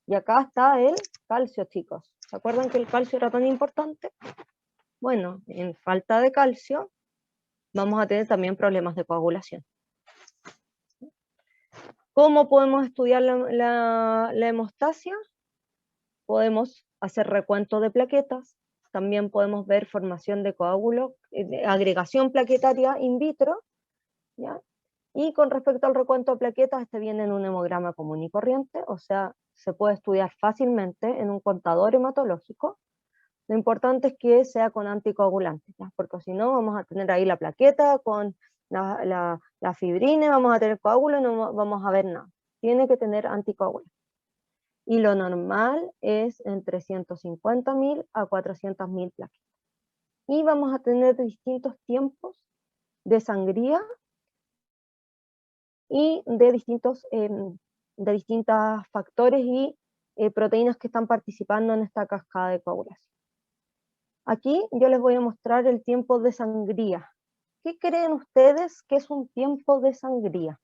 Y acá está el calcio, chicos. ¿Se acuerdan que el calcio era tan importante? Bueno, en falta de calcio, vamos a tener también problemas de coagulación. ¿Cómo podemos estudiar la hemostasia? Podemos hacer recuento de plaquetas, también podemos ver formación de coágulos, agregación plaquetaria in vitro, ¿ya? Y con respecto al recuento de plaquetas, este viene en un hemograma común y corriente, o sea, se puede estudiar fácilmente en un contador hematológico. Lo importante es que sea con anticoagulantes, ¿ya? Porque si no vamos a tener ahí la plaqueta con la fibrina, vamos a tener coágulo y no vamos a ver nada. Tiene que tener anticoagulantes. Y lo normal es entre 150.000 a 400.000 plaquetas. Y vamos a tener distintos tiempos de sangría y de distintos factores y proteínas que están participando en esta cascada de coagulación. Aquí yo les voy a mostrar el tiempo de sangría. ¿Qué creen ustedes que es un tiempo de sangría?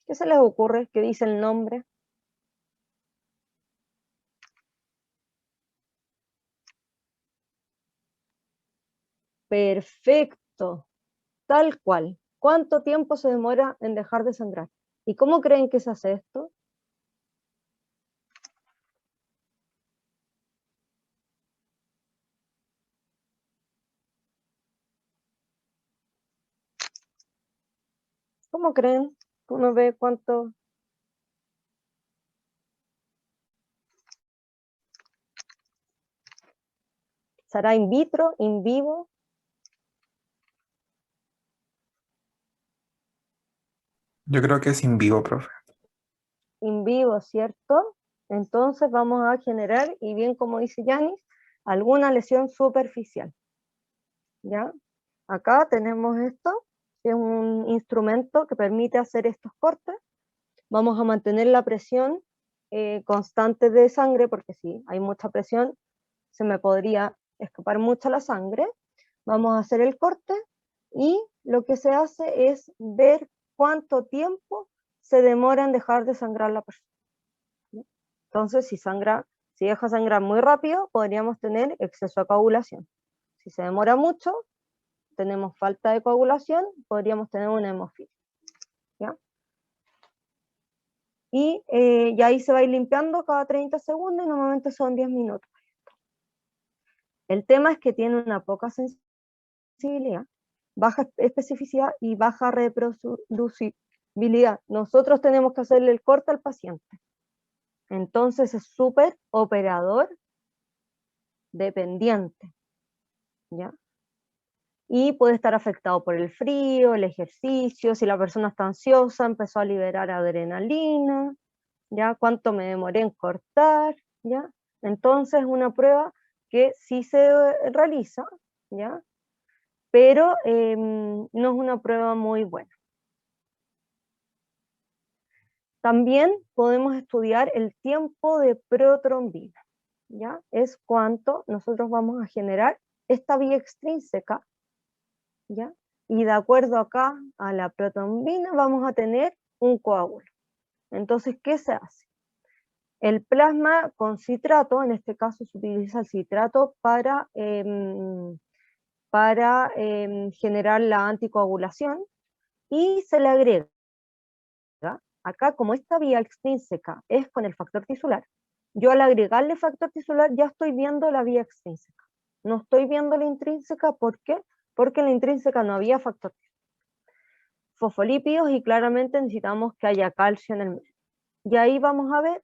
¿Qué se les ocurre? ¿Qué dice el nombre? Perfecto, tal cual. ¿Cuánto tiempo se demora en dejar de sangrar? ¿Y cómo creen que se hace esto? ¿Cómo creen? Uno ve cuánto. ¿Será in vitro, in vivo? Yo creo que es in vivo, profe. In vivo, ¿cierto? Entonces vamos a generar, y bien como dice Yanis, alguna lesión superficial. ¿Ya? Acá tenemos esto, que es un instrumento que permite hacer estos cortes. Vamos a mantener la presión constante de sangre, porque si hay mucha presión, se me podría escapar mucha la sangre. Vamos a hacer el corte y lo que se hace es ver cuánto tiempo se demora en dejar de sangrar la persona. Entonces, si deja sangrar muy rápido, podríamos tener exceso de coagulación. Si se demora mucho, tenemos falta de coagulación, podríamos tener una hemofilia. ¿Ya? Y ahí se va a ir limpiando cada 30 segundos y normalmente son 10 minutos. El tema es que tiene una poca sensibilidad, baja especificidad y baja reproducibilidad. Nosotros tenemos que hacerle el corte al paciente. Entonces es súper operador dependiente, ¿ya? Y puede estar afectado por el frío, el ejercicio, si la persona está ansiosa, empezó a liberar adrenalina, ¿ya? ¿Cuánto me demoré en cortar? ¿Ya? Entonces una prueba que sí se realiza, ¿ya? Pero no es una prueba muy buena. También podemos estudiar el tiempo de protrombina, ¿ya? Es cuánto nosotros vamos a generar esta vía extrínseca, ¿ya? Y de acuerdo acá a la protrombina vamos a tener un coágulo. Entonces, ¿qué se hace? El plasma con citrato, en este caso se utiliza el citrato para generar la anticoagulación y se le agrega, acá como esta vía extrínseca es con el factor tisular, yo al agregarle factor tisular ya estoy viendo la vía extrínseca, no estoy viendo la intrínseca. ¿Por qué? Porque en la intrínseca no había factor tisular. Fosfolípidos y claramente necesitamos que haya calcio en el medio. Y ahí vamos a ver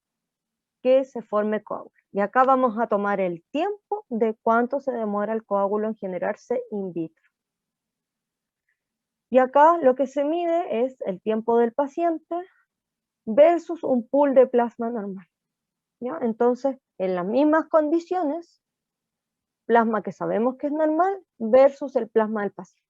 que se forme coágulo. Y acá vamos a tomar el tiempo de cuánto se demora el coágulo en generarse in vitro. Y acá lo que se mide es el tiempo del paciente versus un pool de plasma normal. ¿Ya? Entonces, en las mismas condiciones, plasma que sabemos que es normal versus el plasma del paciente.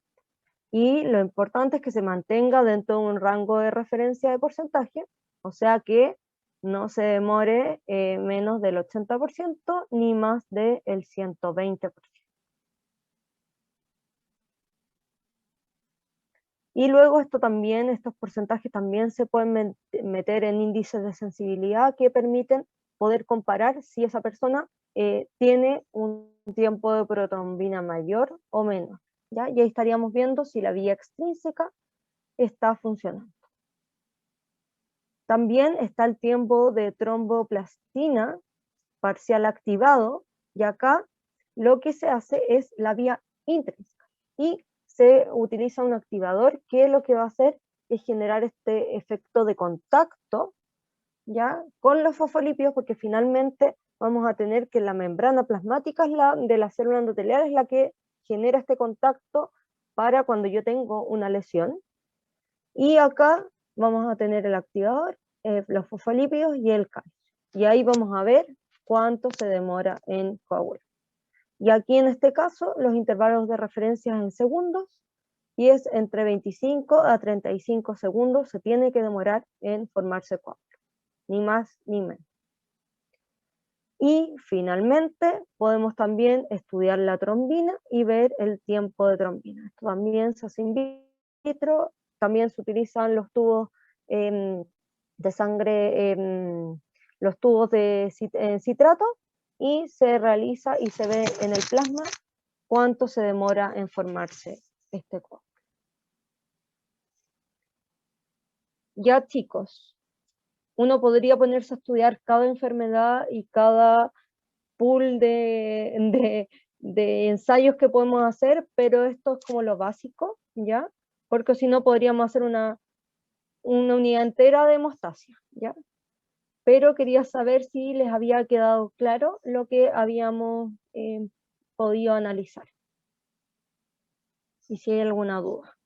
Y lo importante es que se mantenga dentro de un rango de referencia de porcentaje, o sea que no se demore menos del 80% ni más del 120%. Y luego esto también, estos porcentajes también se pueden meter en índices de sensibilidad que permiten poder comparar si esa persona tiene un tiempo de protrombina mayor o menor, ¿ya? Y ahí estaríamos viendo si la vía extrínseca está funcionando. También está el tiempo de tromboplastina parcial activado, y acá lo que se hace es la vía intrínseca, y se utiliza un activador que lo que va a hacer es generar este efecto de contacto, ¿ya? Con los fosfolípidos, porque finalmente vamos a tener que la membrana plasmática de la célula endotelial es la que genera este contacto para cuando yo tengo una lesión. Y acá vamos a tener el activador, los fosfolípidos y el calcio. Y ahí vamos a ver cuánto se demora en coagular. Y aquí en este caso los intervalos de referencia en segundos, y es entre 25 a 35 segundos se tiene que demorar en formarse coágulo, ni más ni menos. Y finalmente podemos también estudiar la trombina y ver el tiempo de trombina. Esto también se hace in vitro, también se utilizan los tubos de sangre, los tubos de citrato, y se realiza y se ve en el plasma cuánto se demora en formarse este coágulo. Ya, chicos, uno podría ponerse a estudiar cada enfermedad y cada pool de ensayos que podemos hacer, pero esto es como lo básico, ¿ya? Porque si no podríamos hacer una unidad entera de hemostasia, ¿ya? Pero quería saber si les había quedado claro lo que habíamos podido analizar, y si hay alguna duda.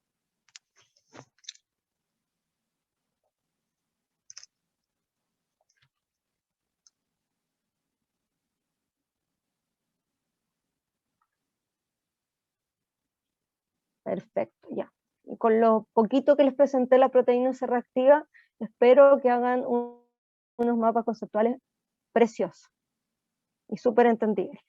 Perfecto, ya. Y con lo poquito que les presenté la proteína C reactiva, espero que hagan unos mapas conceptuales preciosos y súper entendibles.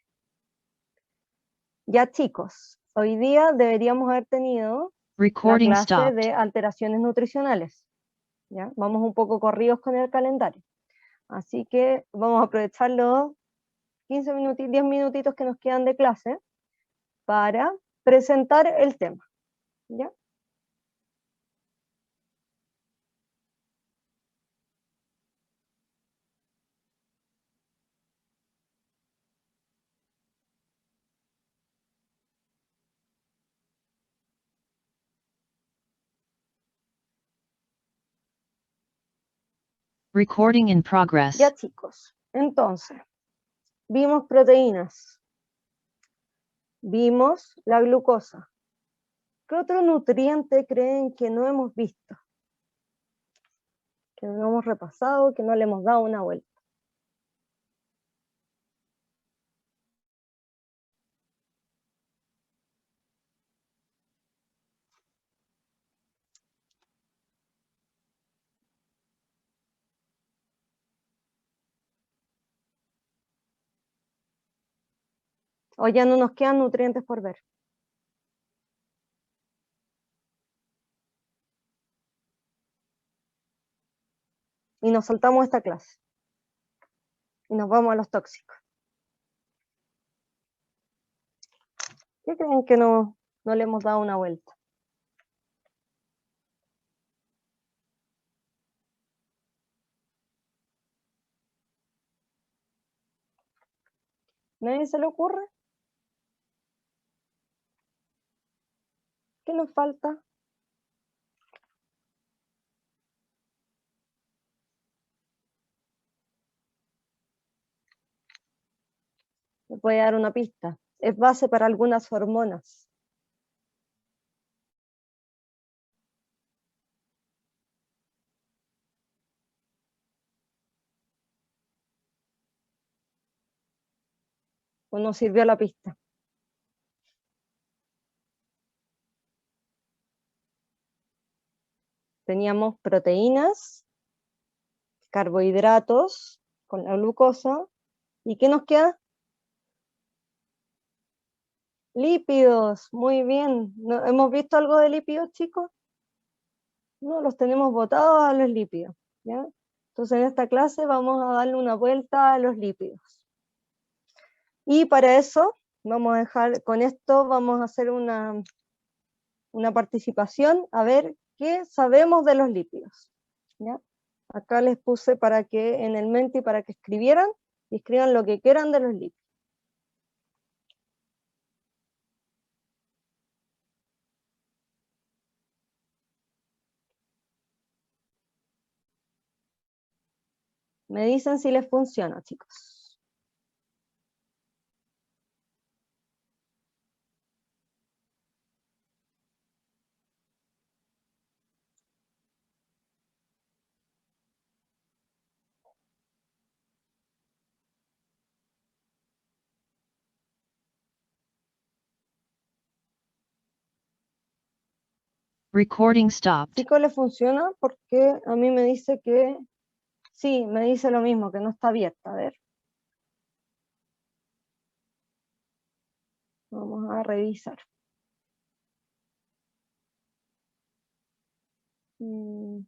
Ya, chicos, hoy día deberíamos haber tenido la Recording clase stopped. de alteraciones nutricionales, ¿ya? Vamos un poco corridos con el calendario, así que vamos a aprovechar los 15 minutitos, 10 minutitos que nos quedan de clase para presentar el tema, ¿ya? Recording in progress. Ya, chicos, entonces, vimos proteínas, vimos la glucosa. ¿Qué otro nutriente creen que no hemos visto? Que no hemos repasado, que no le hemos dado una vuelta. O ya no nos quedan nutrientes por ver. Y nos saltamos esta clase. Y nos vamos a los tóxicos. ¿Qué creen que no le hemos dado una vuelta? ¿Nadie se le ocurre? ¿Qué nos falta? Les voy a dar una pista. Es base para algunas hormonas. ¿O no sirvió la pista? Teníamos proteínas, carbohidratos con la glucosa. ¿Y qué nos queda? Lípidos, muy bien. ¿Hemos visto algo de lípidos, chicos? No, los tenemos botados a los lípidos, ¿ya? Entonces en esta clase vamos a darle una vuelta a los lípidos. Y para eso vamos a dejar, con esto vamos a hacer una participación a ver qué sabemos de los lípidos, ¿ya? Acá les puse para que en el Menti para que escribieran y escriban lo que quieran de los lípidos. Me dicen si les funciona, chicos. Recording stopped. Chicos, ¿les funciona? Porque a mí me dice que sí, me dice lo mismo, que no está abierta. A ver. Vamos a revisar. Mm,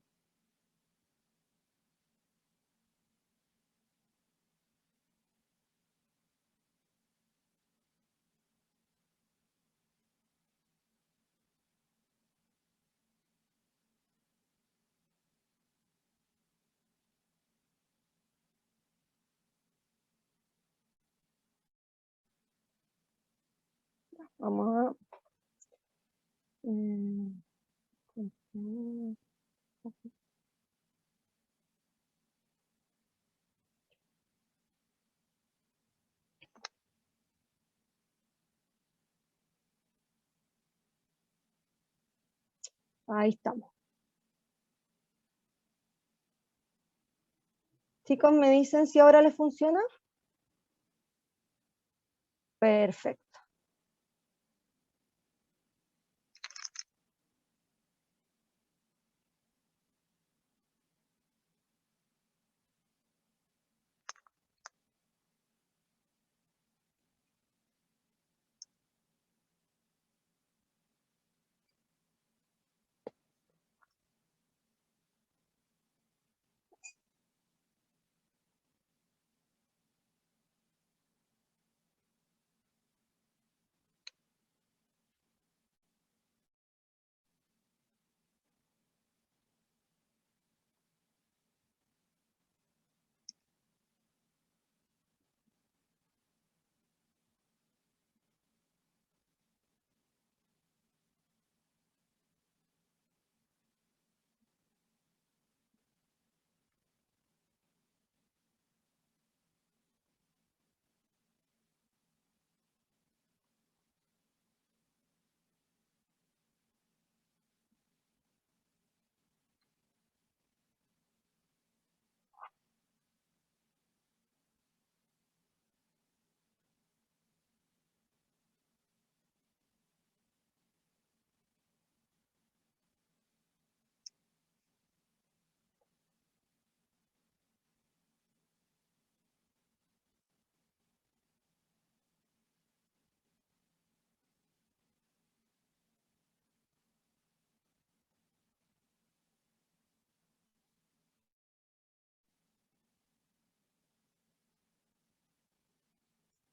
Vamos a... Ahí estamos. Chicos, ¿me dicen si ahora les funciona? Perfecto.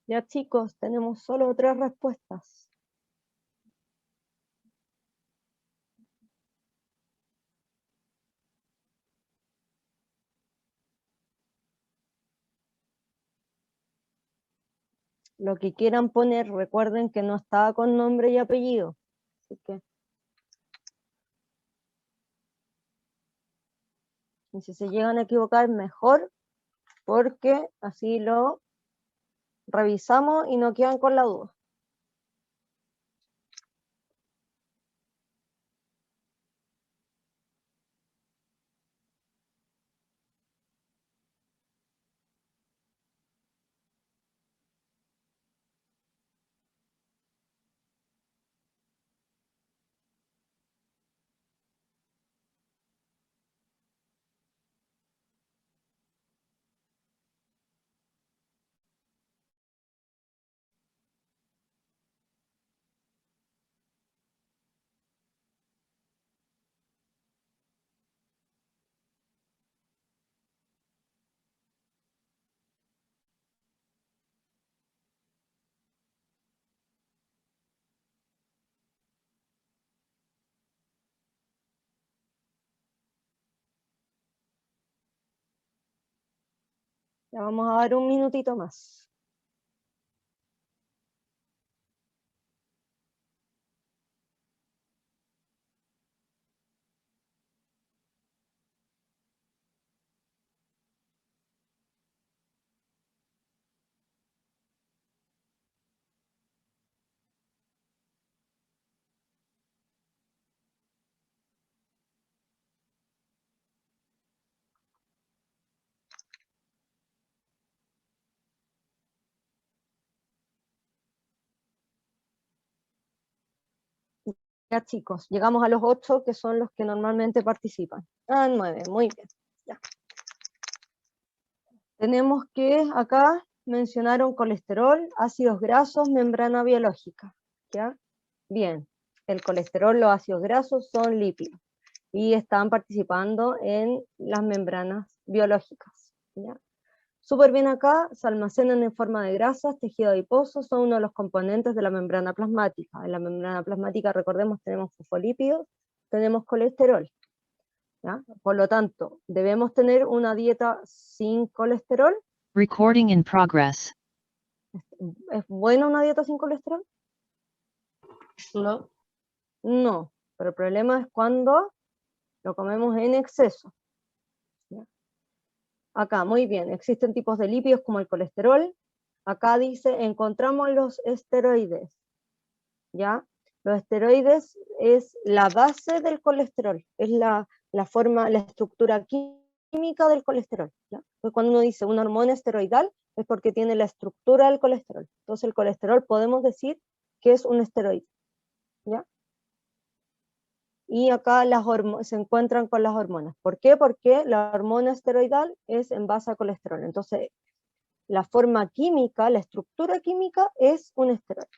Ya chicos, tenemos solo 3 respuestas. Lo que quieran poner, recuerden que no estaba con nombre y apellido. Así que, y si se llegan a equivocar, mejor, porque así lo revisamos y no quedan con la duda. Ya vamos a dar un minutito más. Ya chicos, llegamos a los 8 que son los que normalmente participan. 9, muy bien. Ya. Tenemos que acá mencionaron colesterol, ácidos grasos, membrana biológica. ¿Ya? Bien, el colesterol, los ácidos grasos son lípidos y están participando en las membranas biológicas. ¿Ya? Súper bien acá, se almacenan en forma de grasas, tejido adiposo, son uno de los componentes de la membrana plasmática. En la membrana plasmática, recordemos, tenemos fosfolípidos, tenemos colesterol. ¿Ya? Por lo tanto, debemos tener una dieta sin colesterol. Recording in progress. ¿Es buena una dieta sin colesterol? No. No, pero el problema es cuando lo comemos en exceso. ¿Ya? Acá, muy bien, existen tipos de lípidos como el colesterol. Acá dice, encontramos los esteroides. ¿Ya? Los esteroides es la base del colesterol, es la forma, la estructura química del colesterol. ¿Ya? Pues cuando uno dice una hormona esteroidal, es porque tiene la estructura del colesterol. Entonces el colesterol podemos decir que es un esteroide. ¿Ya? Y acá se encuentran con las hormonas. ¿Por qué? Porque la hormona esteroidal es en base a colesterol. Entonces, la forma química, la estructura química es un esteroide.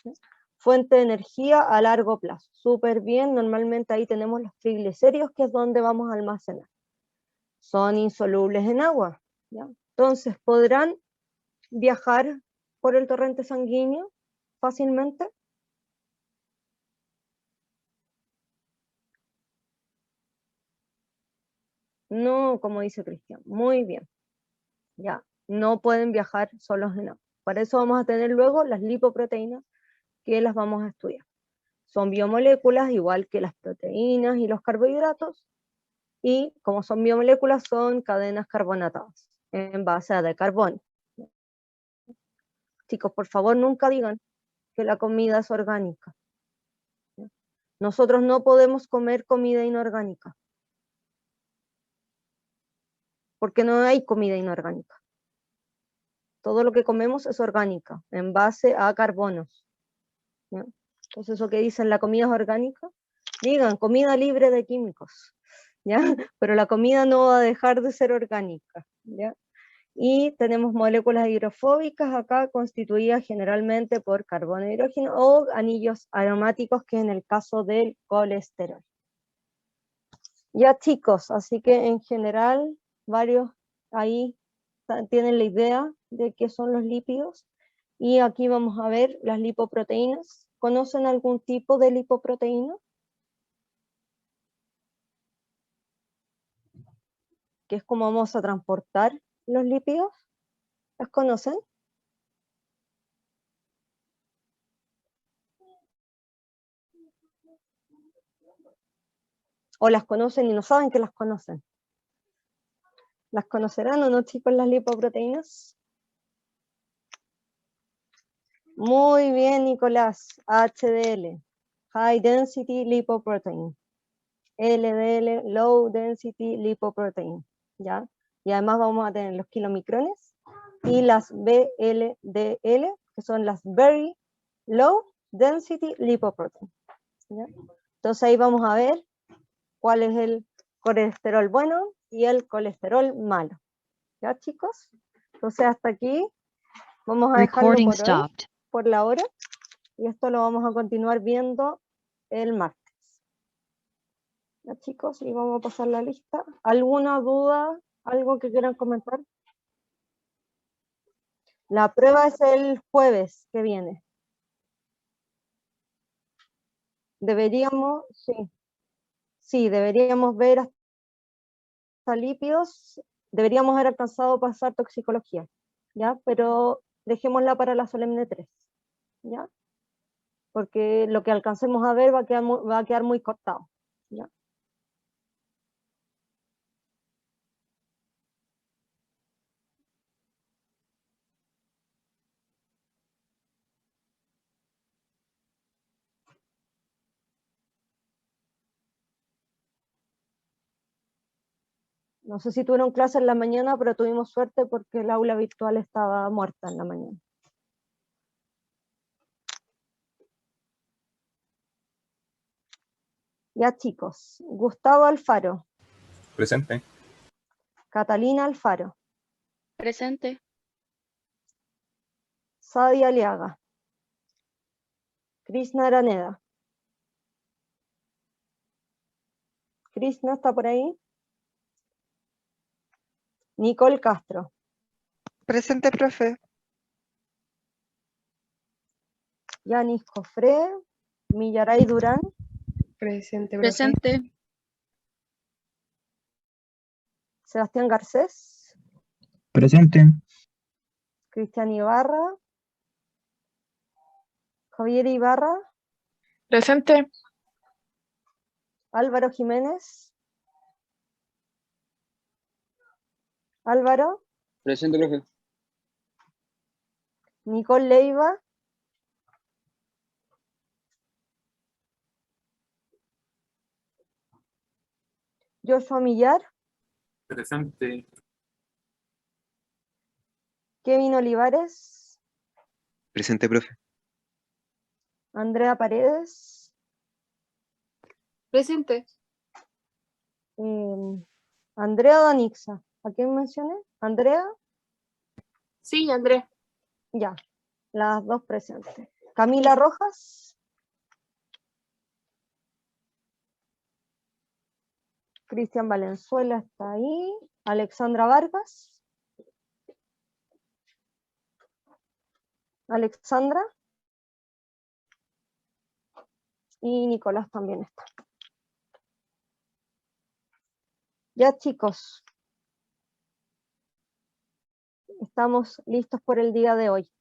¿Sí? Fuente de energía a largo plazo. Súper bien, normalmente ahí tenemos los triglicéridos, que es donde vamos a almacenar. Son insolubles en agua. ¿Ya? Entonces, ¿podrán viajar por el torrente sanguíneo fácilmente? No, como dice Cristian. Muy bien. Ya, no pueden viajar solos en agua. Para eso vamos a tener luego las lipoproteínas, que las vamos a estudiar. Son biomoléculas igual que las proteínas y los carbohidratos, y como son biomoléculas son cadenas carbonatadas en base a de carbono. Chicos, por favor nunca digan que la comida es orgánica. Nosotros no podemos comer comida inorgánica, porque no hay comida inorgánica. Todo lo que comemos es orgánica, en base a carbonos. ¿Ya? Entonces eso que dicen, la comida es orgánica, digan comida libre de químicos, ¿ya? Pero la comida no va a dejar de ser orgánica, ¿ya? Y tenemos moléculas hidrofóbicas acá constituidas generalmente por carbono e hidrógeno o anillos aromáticos, que en el caso del colesterol. Ya chicos, así que en general varios ahí tienen la idea de qué son los lípidos, y aquí vamos a ver las lipoproteínas. ¿Conocen algún tipo de lipoproteína? Que es como vamos a transportar los lípidos. ¿Las conocen? ¿O las conocen y no saben que las conocen? ¿Las conocerán o no, chicos, las lipoproteínas? Muy bien, Nicolás. HDL, High Density Lipoprotein. LDL, Low Density Lipoprotein. ¿Ya? Y además vamos a tener los kilomicrones y las VLDL, que son las Very Low Density Lipoprotein. ¿Ya? Entonces ahí vamos a ver cuál es el colesterol bueno y el colesterol malo. ¿Ya, chicos? Entonces hasta aquí vamos a dejarlo Recording por hoy, stopped. por la hora, y esto lo vamos a continuar viendo el martes. ¿Ya, chicos? Y vamos a pasar la lista. ¿Alguna duda? ¿Algo que quieran comentar? La prueba es el jueves que viene. Deberíamos, sí, deberíamos ver hasta lípidos deberíamos haber alcanzado a pasar toxicología, ¿ya? Pero dejémosla para la solemne 3, ¿ya? Porque lo que alcancemos a ver va a quedar muy cortado, ¿ya? No sé si tuvieron clase en la mañana, pero tuvimos suerte porque el aula virtual estaba muerta en la mañana. Ya chicos, Gustavo Alfaro, Presente. Catalina Alfaro, Presente. Sadi Aliaga, Krishna Araneda. Krishna está por ahí. Nicole Castro, Presente, profe. Yanis Cofré, Millaray Durán, Presente, profe. Presente. Sebastián Garcés, Presente. Cristian Ibarra, Javier Ibarra, Presente. Álvaro Jiménez. Álvaro, Presente, profe. Nicole Leiva, Joshua Millar, Presente. Kevin Olivares, Presente, profe. Andrea Paredes, Presente. Andrea Danixa. ¿A quién mencioné? ¿Andrea? Sí, Andrés. Ya, las dos presentes. Camila Rojas, Cristian Valenzuela está ahí, Alexandra Vargas, Alexandra, y Nicolás también está. Ya chicos, estamos listos por el día de hoy.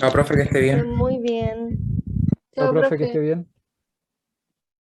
No, profe, que esté bien. Muy bien. Chao, Chao, profe, que profe. esté bien.